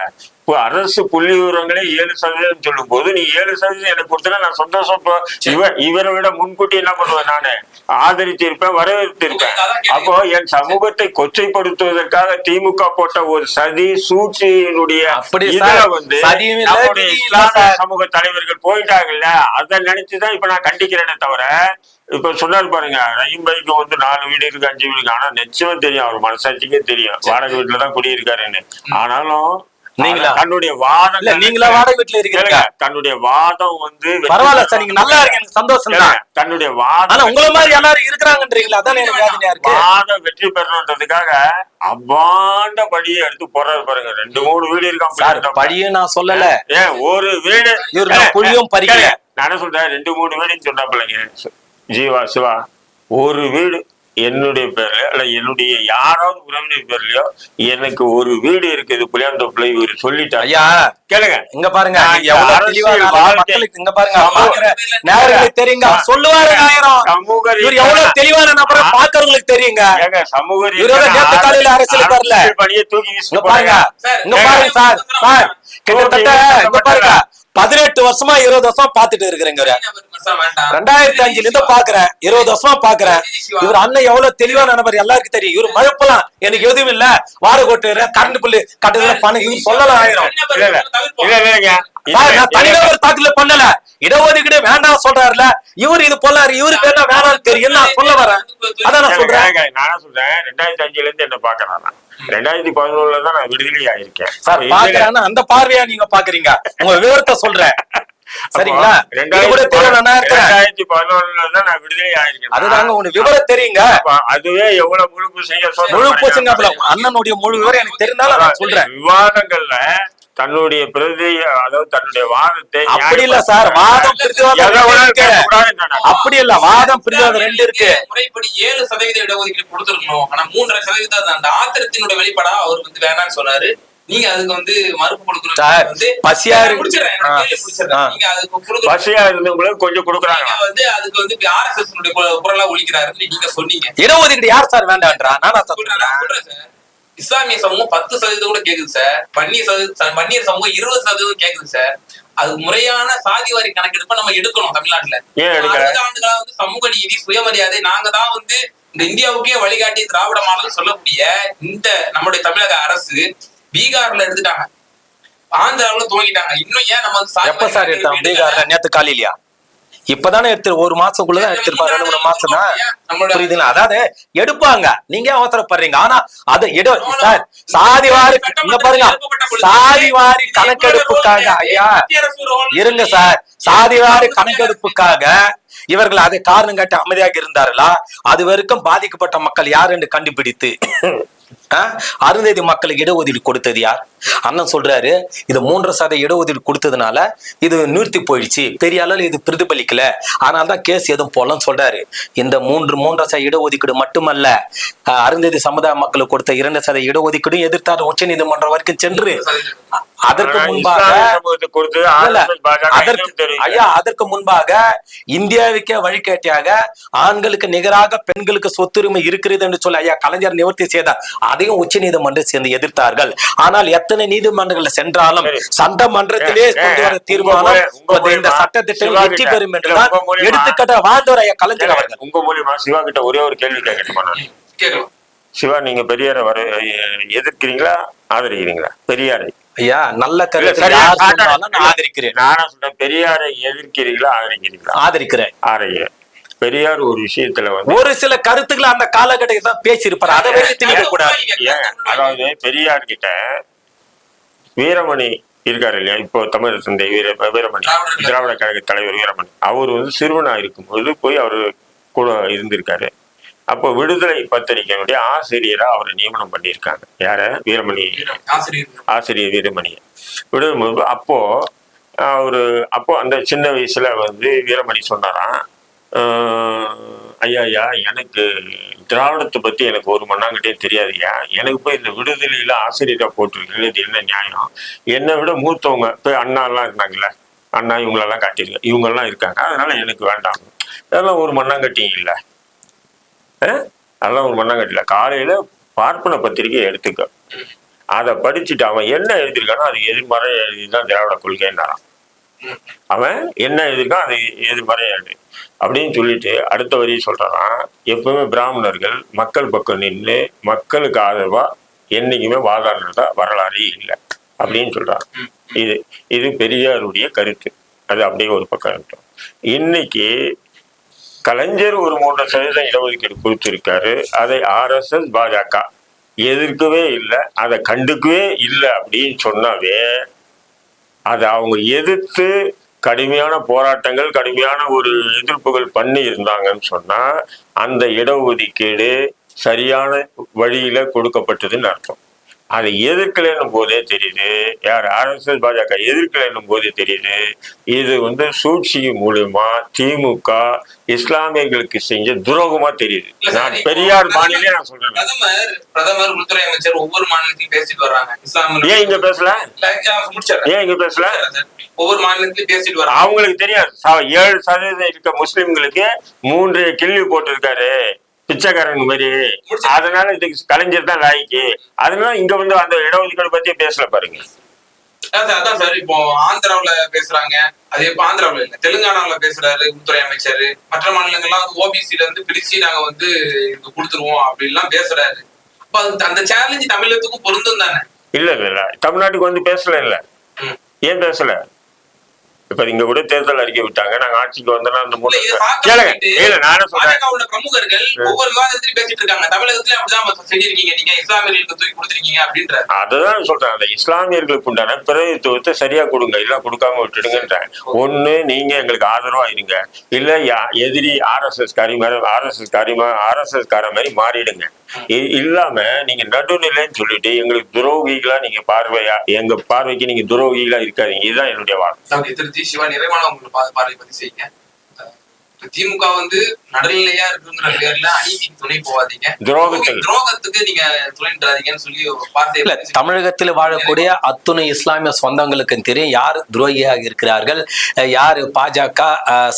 Speaker 3: அரசு புள்ளி விவரங்களே 7% சொல்லும் போது நீ 7% எனக்கு கொடுத்தா நான் சந்தோஷம். இவரை விட முன்கூட்டி என்ன பண்ணுவேன், நானு ஆதரித்து இருப்பேன், வரவேற்று இருப்பேன். அப்போ என் சமூகத்தை கொச்சைப்படுத்துவதற்காக திமுக போட்ட ஒரு சதி சூழ்ச்சியினுடைய இதுல வந்து நம்முடைய இஸ்லாமிய சமூக தலைவர்கள் போயிட்டாங்கல்ல, அதை நினைச்சுதான் இப்ப நான் கண்டிக்கிறேனே தவிர, இப்ப சொன்னாரு பாருங்க, ரஹீம்பைக்கு வந்து 4 வீடு இருக்கு, 5 வீடு இருக்கு. ஆனா நிச்சயமா தெரியும், அவர் மனசாட்சிக்கே தெரியும் வாடகை வீட்டுலதான் குடியிருக்காருன்னு. ஆனாலும்
Speaker 1: நீங்களா
Speaker 3: தன்னுடைய வாதம்,
Speaker 1: நீங்களா வாடகை வீட்டுல இருக்கீங்க.
Speaker 3: தன்னுடைய வாதம் வந்து
Speaker 1: பரவாயில்ல சார், நீங்க நல்லா இருக்கு, எனக்கு சந்தோஷம் தான்.
Speaker 3: தன்னுடைய வாதம்,
Speaker 1: ஆனா உங்களை மாதிரி எல்லாரும் இருக்கிறாங்கன்றீங்களா, அதான் எனக்கு வேதனையா இருக்கு.
Speaker 3: வாதம் வெற்றி பெறணுன்றதுக்காக அவ்வாண்ட படியை எடுத்து போறாரு பாருங்க. 2-3 வீடு இருக்கான்.
Speaker 1: படியும் நான் சொல்லல,
Speaker 3: ஏன் ஒரு வீடு
Speaker 1: புள்ளியும் பறிக்கல.
Speaker 3: நான் என்ன சொல்றேன், 2-3 வீடுன்னு சொன்னாப்பிள்ளைங்க ஜீவா சிவா. ஒரு வீடு என்னுடைய பேர்ல அல்ல என்னுடைய யாராவது உறவினர் பேர்லயோ எனக்கு ஒரு வீடு இருக்குது புளியாந்தோப்புல இவரு சொல்லிட்டாரு.
Speaker 1: ஐயா
Speaker 3: கேளுங்க,
Speaker 1: இங்க பாருங்க, இங்க பாருங்க, நேரங்களுக்கு தெரியுங்க சொல்லுவாரு. இவர் எவ்வளவு தெளிவான நபரை பாக்குறவங்களுக்கு தெரியுங்க.
Speaker 3: சமூக
Speaker 1: நேற்று காலையில அரசியலுக்கு வரல.
Speaker 3: பணியை தூக்கி
Speaker 1: இங்க பாருங்க, இங்க பாருங்க சார். சார் கிட்டத்தட்ட இங்க பாருங்க 18 வருஷமா 20 வருஷமா பாத்துட்டு இருக்கிறேங்க. 2005 இருந்து பாக்குறேன், 20 வருஷமா பாக்குறேன். இவர் அண்ணன் எவ்வளவு தெளிவான நபர் எல்லாருக்கும் தெரியும். இவர் மழுப்பலாம், எனக்கு எதுவும் இல்ல, வாடகை கொட்டுறேன், கரண்ட் பில்லு கட்டுறதுல பணம் இவர் சொல்லலாம் ஆயிரம். நான் தனிநபர் தாக்கல பண்ணல, இடஒதுக்கீடு வேண்டாம் சொல்றாருல இவர். இது போலாரு, இவருக்கு என்ன வேணாம் தெரியும். நான் சொல்ல வரேன், அதான் நான் சொல்றேன்.
Speaker 3: நான் சொல்றேன் 2005 இருந்து என்ன பாக்குறாங்க, 2011 தான் நான் விடுதலை ஆயிருக்கேன்
Speaker 1: சார். பாக்குறேன்னா அந்த பார்வையா நீங்க பாக்குறீங்க, உங்க விவரத்தை சொல்றேன் சரிங்களா.
Speaker 3: 2011 தான் நான் விடுதலை ஆயிருக்கேன்.
Speaker 1: அதுதாங்க உங்களுக்கு விவரம் தெரியுங்க.
Speaker 3: அதுவே எவ்வளவு முழு
Speaker 1: பூசிங்க அண்ணனுடைய முழு விவரம் எனக்கு தெரிந்தாலும் நான் சொல்றேன்.
Speaker 3: விவாதங்கள்ல தன்னுடைய பிரதி, அதாவது தன்னுடைய வாதத்தை
Speaker 1: அப்படி இல்ல சார், வாதம் அப்படி இல்ல, வாதம் பிரிவாதம் 2 இருக்கு.
Speaker 2: முறைப்படி 7% இடஒதுக்கீடு கொடுத்துருக்கணும். ஆனா 3.5% அந்த ஆத்திரத்தினுடைய வெளிப்பாடா அவர் வந்து வேணாம்னு சொன்னாரு. நீங்க அதுக்கு வந்து மறுப்பு கொடுக்கணும்.
Speaker 1: பசியா
Speaker 2: நீங்க அதுக்கு
Speaker 3: பசியா இருந்தவங்களுக்கு கொஞ்சம் கொடுக்குறாங்க.
Speaker 2: வந்து அதுக்கு வந்து RSS குரலா ஒழிக்கிறாருன்னு நீங்க சொன்னீங்க.
Speaker 1: இடஒதுக்கீடு யார் சார் வேண்டாம்ன்றா? நான்
Speaker 2: சொல்றேன் சார். இஸ்லாமிய சமூகம் 10% கூட கேக்குது சார். வன்னியர் சமூகம் 20% கேக்குது சார். அதுக்கு முறையான சாதிவாரி கணக்கெடுப்பை நம்ம எடுக்கணும் தமிழ்நாட்டுல. 60 ஆண்டுகளா வந்து சமூக நீதி, சுயமரியாதை, நாங்க தான் வந்து இந்த இந்தியாவுக்கே வழிகாட்டி திராவிட மாடல் சொல்லக்கூடிய இந்த நம்முடைய தமிழக அரசு பீகார்ல எடுத்துட்டாங்க, ஆந்திராவில துவங்கிட்டாங்க. இன்னும் ஏன் நம்ம
Speaker 1: எப்ப சார் எடுத்தாங்க பீகார்ல? நேத்து காலையிலயா? இப்பதானே எடுத்து 1 மாசத்துக்குள்ளதான் எடுத்திருப்பாரு, 2-3 மாசம் தான். புரியுதுங்களா? அதாவது எடுப்பாங்க, நீங்க அவசரப்படுறீங்க. ஆனா அது சார் சாதிவாரி, இங்க பாருங்க, சாதிவாரி கணக்கெடுப்புக்காக, ஐயா இருங்க சார், சாதிவாரி கணக்கெடுப்புக்காக இவர்கள் அதை காரணம் காட்டி அமைதியாக இருந்தார்களா? அது வரைக்கும் பாதிக்கப்பட்ட மக்கள் யார் என்று கண்டுபிடித்து அருந்ததி மக்களுக்கு இடஒதுக்கீடு கொடுத்தது யார்? அண்ணன் சொல்றாரு இது 3% இடஒதுக்கீடு கொடுத்ததுனால இது நிறுத்தி போயிடுச்சு, பெரிய அளவில் இது பிரதிபலிக்கல, அதனால்தான் கேஸ் எதுவும் போலன்னு சொல்றாரு. இந்த 3% இடஒதுக்கீடு மட்டுமல்ல, அருந்ததி சமுதாய மக்களுக்கு கொடுத்த 2% இடஒதுக்கீடும் எதிர்த்தார் உச்ச நீதிமன்றம் வரைக்கும் சென்று. அதற்கு முன்பாக அதற்கு முன்பாக இந்தியாவுக்கே வழிகாட்டியாக ஆண்களுக்கு நிகராக பெண்களுக்கு சொத்துரிமை இருக்கிறது என்று சொல்லி ஐயா கலைஞர் நிவர்த்தி செய்தார். அதையும் உச்ச நீதிமன்றம் சேர்ந்து எதிர்த்தார்கள். ஆனால் எத்தனை நீதிமன்றங்கள் சென்றாலும் சட்டமன்றத்திலே கொண்டு வர தீர்மானம் இந்த சட்டத்திட்டம் வெற்றி பெறும் என்றுதான் எடுத்துக்காட்ட வாழ்ந்தவர் ஐயா கலைஞர் அவர்கள்.
Speaker 3: உங்க மூலியமா சிவா கிட்ட ஒரே ஒரு கேள்வி கேட்கணும். சிவா, நீங்க பெரியாரை எதிர்க்கிறீங்களா ஆதரிக்கிறீங்களா? பெரியாரை
Speaker 1: ஐயா நல்ல கருத்து ஆதரிக்கிறேன்.
Speaker 3: நானா சொல்றேன், பெரியாரை எதிர்க்கிறீங்களா ஆதரிக்கிறீங்களா?
Speaker 1: ஆதரிக்கிறேன்.
Speaker 3: பெரியார் ஒரு விஷயத்துல
Speaker 1: ஒரு சில கருத்துக்களை அந்த காலகட்டத்தில் தான் பேசியிருப்பாரு, அதை வச்சு திணிக்க கூடாது.
Speaker 3: அதாவது பெரியார் கிட்ட வீரமணி இருக்காரு இல்லையா, இப்போ தமிழ் தந்தை வீரமணி, திராவிட கழக தலைவர் வீரமணி, அவர் சிறுவனா இருக்கும்போது போய் அவரு கூட இருந்திருக்காரு. அப்போ விடுதலை பத்திரிகையினுடைய ஆசிரியரா அவரை நியமனம் பண்ணியிருக்காங்க. யார? வீரமணி, ஆசிரியர் வீரமணியை விடும்போது அப்போ அந்த சின்ன வயசுல வீரமணி சொன்னாராம், ஐயா எனக்கு திராவிடத்தை பத்தி எனக்கு ஒரு மண்ணாங்கிட்டே தெரியாதுயா, எனக்கு போய் இந்த விடுதலையில ஆசிரியரா போட்டிருக்கீங்க, இது என்ன நியாயம்? என்னை விட மூத்தவங்க போய் அண்ணா எல்லாம் இருந்தாங்கல்ல, அண்ணா இவங்களெல்லாம் காட்டியிருக்க, இவங்கெல்லாம் இருக்காங்க, அதனால எனக்கு வேண்டாம். அதெல்லாம் ஒரு மண்ணாங்கட்டியும் இல்லை, அதெல்லாம் ஒரு மண்ணாங்கட்டில. காலையில பார்ப்பன பத்திரிகை எடுத்துக்க, அதை படிச்சுட்டு அவன் என்ன எழுதியிருக்கானோ அது எதிர்மறை எழுதிதான் திராவிட கொள்கைன்னாரான். அவன் என்ன எழுதியிருக்கான் அது எதிர்மறை எழுது அப்படின்னு சொல்லிட்டு அடுத்த வரியை சொல்றான், எப்பவுமே பிராமணர்கள் மக்கள் பக்கம் நின்று மக்களுக்கு ஆதரவா என்னைக்குமே வாதாடுறதா வரலாறே இல்லை அப்படின்னு சொல்றான். இது பெரியாருடைய கருத்து. அது அப்படியே ஒரு பக்கம் இருக்கட்டும். இன்னைக்கு கலைஞர் ஒரு 3% இடஒதுக்கீடு கொடுத்திருக்காரு. அதை RSS பாஜக எதிர்க்கவே இல்லை, அதை கண்டுக்கவே இல்லை அப்படின்னு சொன்னாவே அதை அவங்க எதிர்த்து கடுமையான போராட்டங்கள், கடுமையான ஒரு எதிர்ப்புகள் பண்ணி இருந்தாங்கன்னு சொன்னா அந்த இடஒதுக்கீடு சரியான வழியில கொடுக்கப்பட்டதுன்னு அர்த்தம். அதை எதிர்க்கலைன்னும் போதே தெரியுது, யார் RSS பாஜக எதிர்க்கலைன்னும் போதே தெரியுது, இது சூழ்ச்சி மூலியமா திமுக இஸ்லாமியர்களுக்கு செஞ்ச துரோகமா தெரியுது. நான் பெரியார் மாநிலே நான் சொல்றேன்.
Speaker 2: பிரதமர் உள்துறை அமைச்சர் ஒவ்வொரு மாநிலத்திலும் பேசிட்டு வர்றாங்க.
Speaker 3: ஏன் இங்க பேசல? ஏன் இங்க பேசல?
Speaker 2: ஒவ்வொரு மாநிலத்திலும் பேசிட்டு வர்றாங்க.
Speaker 3: அவங்களுக்கு தெரியாது 7% இருக்க முஸ்லிம்களுக்கு 3 கேள்வி போட்டிருக்காரு பிச்சைக்காரன் மாதிரி, அதனால இதுக்கு கலைஞர் தான் லாய்க்கு. அதனால இங்க அந்த இடஒதுக்கீடு பத்தியே பேசல பாருங்க.
Speaker 2: அதான் சார், இப்போ ஆந்திராவில பேசுறாங்க, அது இப்ப ஆந்திராவில இல்ல தெலுங்கானாவில பேசுறாரு உள்துறை அமைச்சர். மற்ற மாநிலங்கள்லாம் OBCல பிரிச்சு நாங்க கொடுத்துருவோம் அப்படி எல்லாம் பேசுறாரு. அப்ப அந்த சேலஞ்சு தமிழகத்துக்கும் பொருந்தும் தானே?
Speaker 3: இல்ல தமிழ்நாட்டுக்கு பேசல. இல்ல ஏன் பேசல? இப்ப இங்க கூட தேர்தல் அறிக்கை விட்டாங்க, நாங்க ஆட்சிக்கு வந்தோம்னா அந்த
Speaker 2: பிரமுகர்கள் ஒவ்வொரு விவாதத்திலும் பேசிட்டு இருக்காங்க, தமிழகத்துல அப்படிதான் செஞ்சிருக்கீங்க நீங்க, இஸ்லாமியர்களுக்கு தூக்கி கொடுத்துருக்கீங்க அப்படின்ற. அதுதான்
Speaker 3: சொல்றேன், அந்த இஸ்லாமியர்களுக்கு உண்டான பிரதித்துவத்தை சரியா கொடுங்க, இல்ல கொடுக்காம விட்டுடுங்கன்ற. ஒண்ணு நீங்க எங்களுக்கு ஆதரவா இருங்க, இல்ல எதிரி RSS கார மாதிரி மாறிடுங்க. இல்லாம நீங்க நடுநிலைன்னு சொல்லிட்டு எங்களுக்கு துரோகிகளா நீங்க எங்க பார்வைக்கு நீங்க துரோகிகளா இருக்காதீங்க. இதுதான் என்னுடைய வார்த்தை.
Speaker 2: சிவா, நிறைவான உங்களை பார்வை பத்தி செய்யுங்க. திமுக நடுநிலையா இருக்குங்கிற பேர்ல அநீதிக்கு துணை போவாதீங்க, துரோகத்துக்கு நீங்க துணைன்றாதீங்கன்னு சொல்லி வார்த்தை.
Speaker 1: தமிழகத்தில் வாழக்கூடிய அத்துணை இஸ்லாமிய சொந்தங்களுக்கு தெரியும் யார் துரோகியாக இருக்கிறார்கள், யாரு பாஜக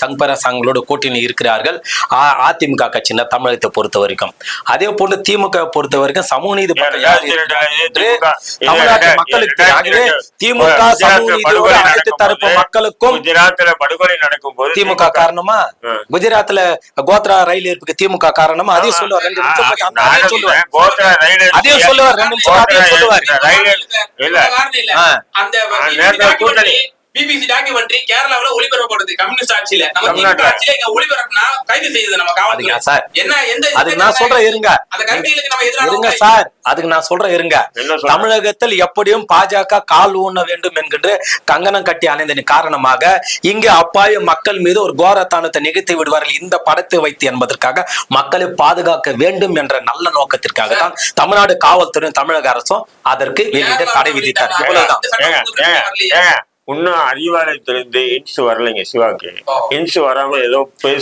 Speaker 1: சங்பர சங்களோட கூட்டணி இருக்கிறார்கள். அதிமுக கட்சியின தமிழகத்தை பொறுத்த வரைக்கும், அதே போன்று திமுக பொறுத்த வரைக்கும் சமூக நீதி தமிழ்நாட்டு மக்களுக்கு திமுக சமூக நீதியோட அனைத்து தரப்பு மக்களுக்கும்
Speaker 3: படுகொலை நடக்கும் போது
Speaker 1: திமுக காரணமா, குஜராத்ல கோத்ரா ரயில் இருப்புக்கு திமுக காரணமா, அதையும் சொல்லுவார். அதையும் சொல்லுவார்.
Speaker 2: பிபிசி டாக்குமெண்ட்ரி கேரளாவுல ஒளிபரப்படுது கம்யூனிஸ்ட் ஆட்சியில. நம்ம
Speaker 3: தமிழ்நாட்டுல.
Speaker 2: திமுக ஆட்சியில இங்க ஒளிபரப்புனா கைது செய்யுது நம்ம காவல்துறை.
Speaker 1: அதுக்கு சார்,
Speaker 2: என்ன எந்த
Speaker 1: அதுக்கு நான் சொல்றேன் இருங்க
Speaker 2: அந்த கருத்தியலுக்கு நம்ம
Speaker 1: இருங்க
Speaker 2: எதிராக
Speaker 1: சார், அதுக்கு நான் சொல்றேன் இருங்க.
Speaker 3: என்ன சொல்ற?
Speaker 1: தமிழகத்தில் எப்படியும் பாஜக கால் ஊன வேண்டும் என்கின்ற கங்கணம் கட்டி அணைந்ததன் காரணமாக இங்கு அப்பாவி மக்கள் மீது ஒரு கோரத்தானத்தை நிகழ்த்தி விடுவார்கள் இந்த படத்தை வைத்து என்பதற்காக மக்களை பாதுகாக்க வேண்டும் என்ற நல்ல நோக்கத்திற்காக தான் தமிழ்நாடு காவல்துறையும் தமிழக அரசும் அதற்கு வெளியிட தடை விதித்தார். இவ்வளவுதான்.
Speaker 3: இன்னும் அறிவாலயத்திலிருந்து இன்ஸ் வரலைங்க சிவாக்கு. இன்ஸ் வராம ஏதோ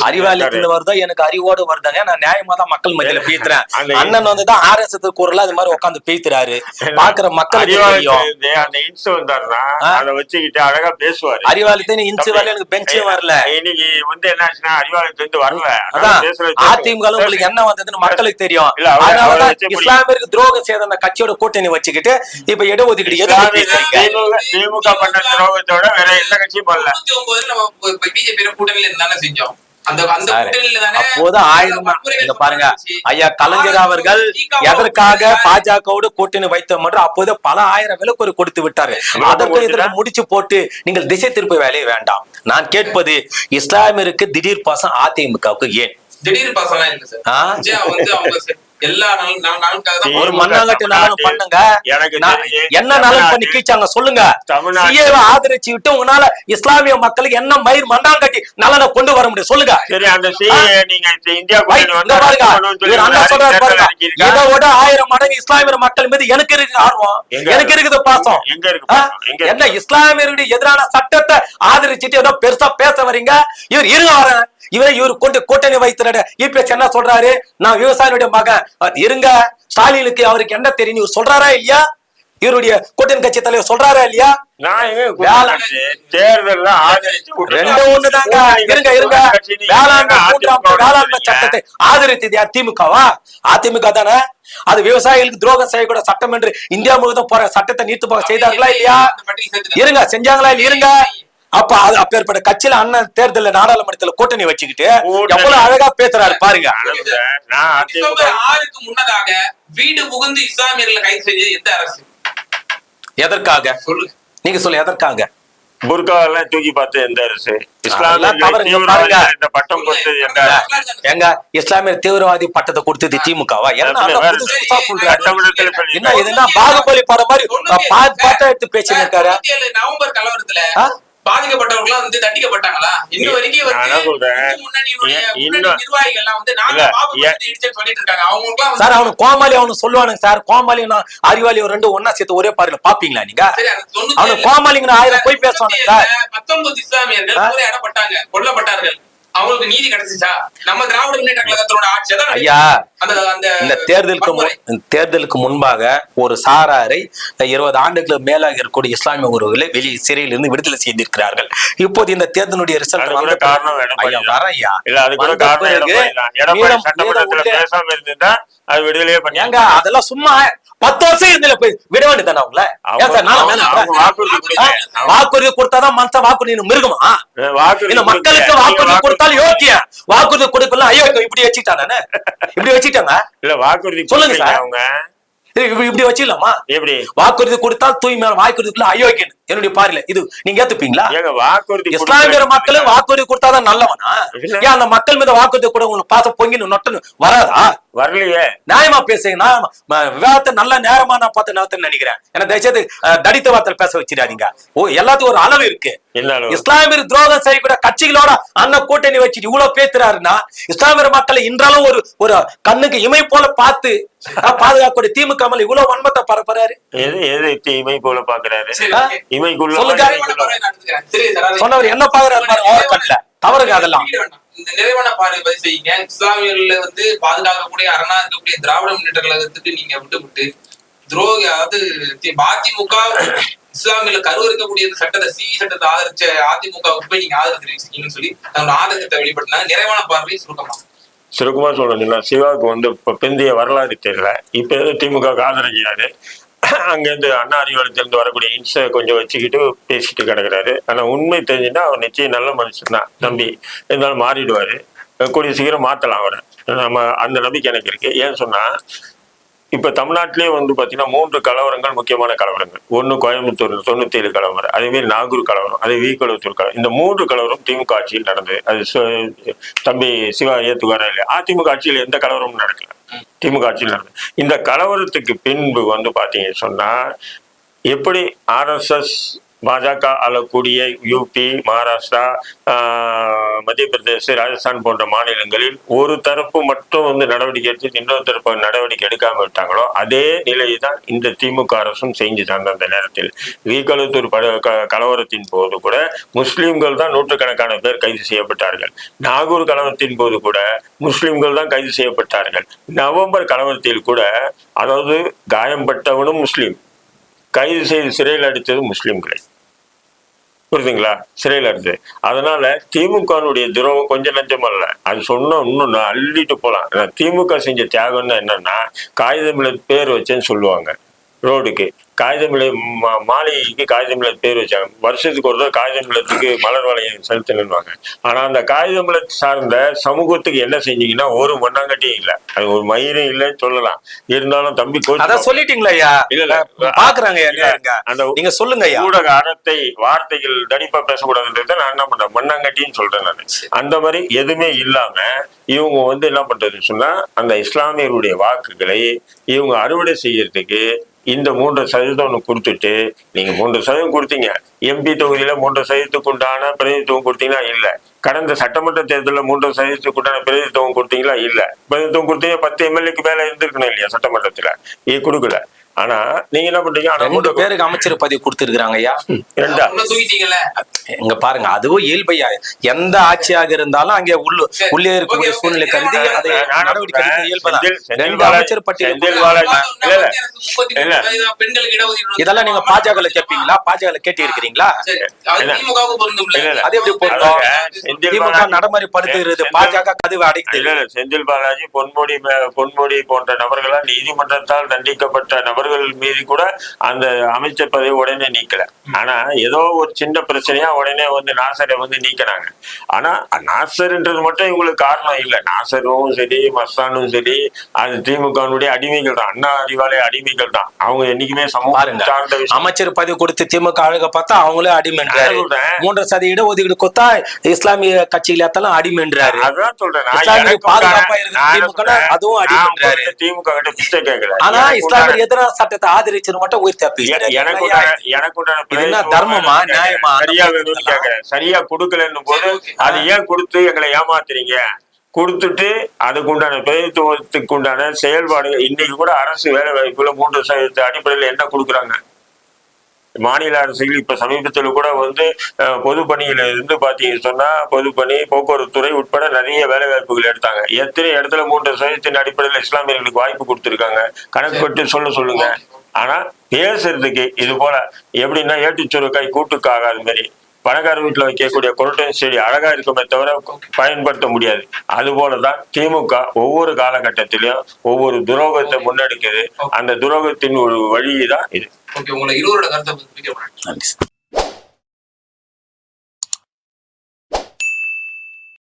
Speaker 1: அறிவாலயத்துல வருதா, எனக்கு அறிவோடு வருதாங்க. நான் நியாயமா தான் மக்கள் மத்தியில பேசுறேன். அண்ணன் வந்துதான் RSS கூறல அது மாதிரி உட்காந்து பேசுறாரு. பாக்குற மக்கள்
Speaker 3: அந்த இன்ஸ் வந்தாருன்னா அதை வச்சுக்கிட்டு அழகா பேசுவாரு.
Speaker 1: அறிவாலயத்தை இன்ஸ் வரல, எனக்கு பெஞ்சே வரல.
Speaker 3: இன்னைக்கு வந்து என்ன ஆச்சுன்னா அறிவாலயத்திலிருந்து வரல.
Speaker 1: அதான் அதிமுக உங்களுக்கு என்ன வந்ததுன்னு மக்களுக்கு தெரியும். அதனாலதான் இஸ்லாமியருக்கு துரோகம் செய்த அந்த கட்சியோட கூட்டணி வச்சுக்கிட்டு இப்ப இடஒதுக்கீடு
Speaker 3: திமுக பண்ண துரோகத்தோட வேற எந்த கட்சியும் பண்ணல.
Speaker 2: 99 நம்ம பிஜேபி கூட்டணியில இருந்தானே செஞ்சோம்.
Speaker 1: அப்போது 1000 பாருங்க ஐயா கலைஞர் அவர்கள் எதற்காக பாஜகவோடு கூட்டணி வைத்தோம் என்று அப்போது பல ஆயிரம் விலக்கு கொடுத்து விட்டாரு. அதற்கு இதற்கு முடிச்சு போட்டு நீங்கள் திசை திருப்ப வேலையை வேண்டாம். நான் கேட்பது இஸ்லாமியருக்கு திடீர் பாசம் அதிமுகவுக்கு ஏன்?
Speaker 2: திடீர் பாசம் இல்ல சார். எல்லா
Speaker 1: ஒரு மண்ணாங்கட்டி நலன் பண்ணுங்க. என்ன நலன் பண்ணி கீச்சாங்க சொல்லுங்க. ஆதரிச்சு விட்டு உங்களால இஸ்லாமிய மக்களுக்கு என்ன மயிர் மண்ணாங்கட்டி நலனை கொண்டு வர முடியும் சொல்லுங்க. இதோட 1000 மடங்கு இஸ்லாமிய மக்கள் மீது எனக்கு இருக்கு ஆர்வம், எனக்கு இருக்குது பாசம். என்ன இஸ்லாமியருடைய எதிரான சட்டத்தை ஆதரிச்சுட்டு ஏதோ பெருசா பேச வரீங்க. இவர் இருங்க வரேன். இவர் கொண்டு கூட்டணி வைத்திருட இபிஎஸ் என்ன சொல்றாரு, நான் விவசாயினுடைய மகன். இருங்க, ஸ்டாலினுக்கு அவருக்கு என்ன தெரியும் இவர் சொல்றாரா இல்லையா? இவருடைய கூட்டணி கட்சி தலைவர் சொல்றாரா இல்லையா? வேளாண்மை சட்டத்தை ஆதரித்தது யார்? திமுகவா? அதிமுக தானே. அது விவசாயிகளுக்கு துரோகம் செய்யக்கூட சட்டம் என்று இந்தியா முழுவதும் போற சட்டத்தை நீத்து போக செய்தார்களா இல்லையா? இருங்க, செஞ்சாங்களா இல்லையா? இருங்க. அப்ப அது அப்பேற்பட்ட கட்சியில அண்ணன் தேர்தல் நாடாளுமன்றத்துல கூட்டணி வச்சுக்கிட்டு எவ்வளவு அழகா பேசுறாரு பாருங்க.
Speaker 2: டிசம்பர் 6க்கு முன்னதாக வீடு புகுந்து இஸ்லாமியர்களை கைது செஞ்சது எந்த அரசு?
Speaker 1: எதற்காக சொல்லுங்க, நீங்க சொல்ல எதற்காக?
Speaker 3: புர்காவெல்லாம் தூக்கி பார்த்து எந்த அரசு? பட்டம் கொடுத்தது எந்த அரசு?
Speaker 1: எங்க இஸ்லாமியர் தீவிரவாதி பட்டத்தை கொடுத்தது திமுகவா? என்ன இதெல்லாம் பாகுபலி படம் மாதிரி பாட்டா எடுத்து பேசிட்டு இருக்காரு.
Speaker 2: நவம்பர் கலவரத்துல பாதிக்கப்பட்டவர்கள் வந்து தண்டிக்கப்பட்டாங்களா? இன்னும் வரைக்கும் நிர்வாகிகள் எல்லாம் வந்து சொல்லிட்டு இருக்காங்க. அவங்க
Speaker 1: சார் அவனு கோமாளி அவனு சொல்லுவானுங்க சார். கோமாளி அறிவாளி ரெண்டு ஒன்னா சேர்த்து ஒரே பாருல பாப்பீங்களா நீங்க? அவனு கோமாளிங்க 1000 போய் பேசுவானுங்க சார். 19
Speaker 2: இஸ்லாமியர்கள் சூறையாடப்பட்டாங்க, கொல்லப்பட்டார்கள். அவங்களுக்கு நீதி கிடைச்சிச்சா? நம்ம திராவிட முன்னேற்ற கழகத்தோட ஆட்சி தான்.
Speaker 1: ஐயா, இந்த தேர்தலுக்கு முன்பாக ஒரு சாராரை 20 ஆண்டுகளுக்கு மேலாக இருக்கக்கூடிய இஸ்லாமிய உறவுகளை வெளியே சிறையில் இருந்து விடுதலை செய்திருக்கிறார்கள். இப்போது இந்த தேர்தலுடைய ரிசல்ட் அதெல்லாம் சும்மா 10 வருஷம் இருந்தல போய் விட வேண்டியதானே அவங்கள? வாக்குறுதி கொடுத்தாதான் மனுஷன் வாக்குறுதி மிருகமா? மக்களுக்கு வாக்குறுதி கொடுத்தாலும் யோக்கியம், வாக்குறுதி கொடுக்கலாம் ஐயோ இப்படி வச்சுட்டானே, இப்படி வச்சுட்டாங்க.
Speaker 3: இல்ல வாக்குறுதி
Speaker 1: சொல்லுங்க சார், அவங்க இப்படி வச்சுக்கலாமா? எப்படி வாக்குறுதி கொடுத்தால் தூய்மையான வாக்குறுதிக்குள்ள அயோக்கியன் என்னுடைய பார்வையில இது நீங்க ஏத்துப்பீங்களா? இஸ்லாமிய மக்களும் வாக்குறுதி கொடுத்தாதான் நல்லவனா? ஏன் அந்த மக்கள் மீது வாக்குறுதி கூட உங்களுக்கு பாசம் பொங்கின்னு நொட்டுன்னு வராதா?
Speaker 3: வரலையே.
Speaker 1: நியாயமா பேசுங்க. நான் விவாதத்தை நல்ல நேரமா நான் பார்த்து நடத்துன்னு நினைக்கிறேன். ஏன்னா தயவுசெய்து தடித்த வார்த்தையில பேச வச்சிடாதீங்க. எல்லாத்துக்கும் ஒரு அளவு இருக்கு. இஸ்லாமியர் துரோகம் செய்யக்கூட கட்சிகளோட அண்ணன் கூட்டணி வச்சுட்டு இவ்வளவு பேசுறாருன்னா இஸ்லாமியர் மக்களை இன்றாலும் ஒரு கண்ணுக்கு இமை போல பார்த்து பாதுகாக்கக்கூடிய திமுக இவ்வளவு வன்மத்தை பரப்புறாரு.
Speaker 3: இமை போல பாக்குறாரு.
Speaker 1: சொன்னவர் என்ன பாக்குறாரு பாருங்க. தவறுங்க அதெல்லாம்.
Speaker 2: இந்த நிறைவான பார்வை பதிவு செய்யுங்க. இஸ்லாமியர்ல வந்து பாதுகாக்கக்கூடிய அரணா இருக்கக்கூடிய திராவிட முன்னேற்ற கழகத்துக்கு நீங்க விட்டு துரோகி, அதாவது அதிமுக இஸ்லாமியில கரு இருக்கக்கூடிய சட்டத்தை சட்டத்தை ஆதரிச்ச அதிமுக போய் நீங்க ஆதரிக்கிறீங்கன்னு சொல்லி தன்னோட ஆதரத்தை வெளிப்படுத்தினாங்க. நிறைவான பார்வை
Speaker 3: சுருக்கமா சொல்லணும்னா சிவாவுக்கு வந்து பிந்தைய வரலாறு தெரியல. இப்ப ஏதோ திமுக ஆதரிக்கிறாரு. அங்கேருந்து அண்ணா அறிவாலயத்திலிருந்து வரக்கூடிய இன்ஸை கொஞ்சம் வச்சுக்கிட்டு பேசிட்டு கிடக்குறாரு. ஆனா உண்மை தெரிஞ்சுன்னா அவர் நிச்சயம் நல்ல மனுஷன் தான் நம்பி இருந்தாலும் மாறிடுவாரு. கூடிய சீக்கிரம் மாத்தலாம் அவரை. நம்ம அந்த நம்பிக்கை எனக்கு இருக்கு. ஏன்னு சொன்னா இப்ப தமிழ்நாட்டிலேயே வந்து பாத்தீங்கன்னா 3 கலவரங்கள், முக்கியமான கலவரங்கள். ஒண்ணு கோயம்புத்தூர் 97 கலவரம், அதே மாதிரி நாகூர் கலவரம், அதே வீக்கலத்தூர் கலவரம். இந்த 3 கலவரம் திமுக ஆட்சியில் நடந்தது. அது தம்பி சிவா ஏத்துக்காரா இல்லையா? அதிமுக ஆட்சியில் எந்த கலவரமும் நடக்கல, திமுக ஆட்சியில் நடந்தது. இந்த கலவரத்துக்கு பின்பு வந்து பாத்தீங்கன்னு சொன்னா எப்படி RSS பாஜக ஆளக்கூடிய யூபி, மகாராஷ்டிரா, மத்திய பிரதேச, ராஜஸ்தான் போன்ற மாநிலங்களில் ஒரு தரப்பு மட்டும் வந்து நடவடிக்கை எடுத்து இன்னொரு தரப்பு நடவடிக்கை எடுக்காம விட்டாங்களோ அதே நிலையை தான் இந்த திமுக அரசும் செஞ்சுட்டாங்க. அந்த நேரத்தில் வீக்கலத்தூர் கலவரத்தின் போது கூட முஸ்லிம்கள் தான் நூற்றுக்கணக்கான பேர் கைது செய்யப்பட்டார்கள். நாகூர் கலவரத்தின் போது கூட முஸ்லிம்கள் தான் கைது செய்யப்பட்டார்கள். நவம்பர் கலவரத்தில் கூட, அதாவது காயம்பட்டவனும் முஸ்லீம், கைது செய்து சிறையில் அடித்தது முஸ்லிம்களை. புரியுதுங்களா? சிறையில் அடித்தது. அதனால திமுகனுடைய துரோகம் கொஞ்சம் நஞ்சம் அல்ல. அது சொன்னா இன்னும் அள்ளிட்டு போலாம். திமுக செஞ்ச தியாகம்னா என்னன்னா, காகிதமில்ல பேர் வச்சேன்னு சொல்லுவாங்க. ரோடுக்கு காகிதமில்லை, மாளிகைக்கு காகிதமில்ல பேர் வச்சாங்க. வருஷத்துக்கு ஒரு தடவை காகிதமில்லத்துக்கு மலர் வளையம் செலுத்தணுவாங்க. ஆனா அந்த காகிதமில்ல சார்ந்த சமூகத்துக்கு என்ன செஞ்சீங்கன்னா ஒரு மண்ணாங்கட்டியும் இல்லை, அது ஒரு மயிரும் இல்லைன்னு சொல்லலாம். இருந்தாலும் தம்பி
Speaker 1: சொல்லிட்டீங்களா?
Speaker 3: இல்ல
Speaker 1: பாக்குறாங்க,
Speaker 3: அந்த
Speaker 1: நீங்க சொல்லுங்க.
Speaker 3: ஊடக அறத்தை வார்த்தைகள் தடிப்பா பேசக்கூடாதுன்றத நான் என்ன பண்றேன், மண்ணாங்கட்டின்னு சொல்றேன் நான். அந்த மாதிரி எதுவுமே இல்லாம இவங்க வந்து என்ன பண்றதுன்னு சொன்னா, அந்த இஸ்லாமியருடைய வாக்குகளை இவங்க அறுவடை செய்யறதுக்கு இந்த 3% கொடுத்துட்டு, நீங்க 3% கொடுத்தீங்க, MP தொகுதியில 3% உண்டான பிரதிநிதித்துவம் கொடுத்தீங்கன்னா இல்ல. கடந்த சட்டமன்ற தேர்தலில் 3% உண்டான பிரதிநிதித்துவம் கொடுத்தீங்களா? இல்ல. பிரதிநிதித்துவம் கொடுத்தீங்க, 10 MLAக்கு மேல இருந்திருக்கணும் இல்லையா சட்டமன்றத்துல? கொடுக்கல. ஆனா நீங்க என்ன பண்றீங்க,
Speaker 1: 2 பேருக்கு அமைச்சர் பதவி கொடுத்திருக்காங்க ஐயா. இங்க பாருங்க, அதுவும் இயல்பையா எந்த ஆட்சியாக இருந்தாலும் அங்கே உள்ளே இருக்கக்கூடிய சூழ்நிலை கருதி அதை நடவடிக்கை அமைச்சர் பட்டியல். இதெல்லாம் நீங்க பாஜக கேட்பீங்களா? பாஜக கேட்டு இருக்கிறீங்களா? அது எப்படி பொருந்தும்? திமுக நடைமுறைப்படுத்துகிறது, பாஜக கதவு அடைக்கிறது.
Speaker 3: செந்தில் பாலாஜி, பொன்முடி போன்ற நபர்களால் நீதிமன்றத்தால் தண்டிக்கப்பட்ட நபர்கள் மீது கூட அந்த அமைச்சர் பதவி உடனே நீக்கல. ஆனா ஏதோ ஒரு சின்ன பிரச்சனையா உடனே வந்து நாசரை வந்து நீக்கினாங்க. ஆனா நாசர்ன்றது மட்டும் இவங்களுக்கு காரணம் இல்லை. நாசரும் சரி, மஸ்தானும் சரி, அது திமுகனுடைய அடிமைகள் தான், அண்ணா அறிவாலய அடிமைகள் தான். அவங்க என்னைக்குமே சமூகம் சார்ந்த
Speaker 1: அமைச்சர் பதவி கொடுத்து திமுக அழக பார்த்தா அவங்களே அடிமைன்றாரு. 3% ஒதுக்கீடு கொத்தா இஸ்லாமிய கட்சிகளெல்லாம் அடிமைன்றாரு.
Speaker 3: அதான் சொல்றேன்,
Speaker 1: பாதுகாப்பா இருக்கு அதுவும் அடிமைன்றாரு.
Speaker 3: திமுக கிட்ட பிச்சை கேட்கல.
Speaker 1: ஆனா இஸ்லாமியர் எதிரான சட்டத்தை ஆதரிச்சு மட்டும் உயிர் தப்பி
Speaker 3: எனக்கு
Speaker 1: தர்மமா, நியாயமா?
Speaker 3: சரியா கொடுக்கலன்னு போது அது ஏன் கொடுத்து எங்களை ஏமாத்துறீங்க? கொடுத்துட்டு அதுக்கு உண்டான பிரதித்துவத்துக்கு உண்டான செயல்பாடுகள் இன்னைக்கு கூட அரசு வேலை வாய்ப்புல 3% அடிப்படையில் என்ன கொடுக்குறாங்க? மாநில அரசுகள் இப்ப சமீபத்தில் கூட வந்து பொதுப்பணியில இருந்து பாத்தீங்கன்னு சொன்னா, பொதுப்பணி, போக்குவரத்து துறை உட்பட நிறைய வேலை வாய்ப்புகள் எடுத்தாங்க. எத்தனை இடத்துல 3% அடிப்படையில் இஸ்லாமியர்களுக்கு வாய்ப்பு கொடுத்திருக்காங்க? கணக்கு பட்டு சொல்லுங்க. ஆனா பேசுறதுக்கு இது போல எப்படின்னா, ஏட்டுச்சுருக்காய் கூட்டுக்கு ஆகாத மாதிரி பணக்கார வீட்டுல வைக்கக்கூடிய கொரட்டன் செடி அழகா இருக்குமே தவிர பயன்படுத்த முடியாது. அது போலதான் திமுக ஒவ்வொரு காலகட்டத்திலையும் ஒவ்வொரு துரோகத்தை முன்னெடுக்குது. அந்த துரோகத்தின் ஒரு வழிதான் இது.
Speaker 2: உங்களை இருவரோட கருத்தை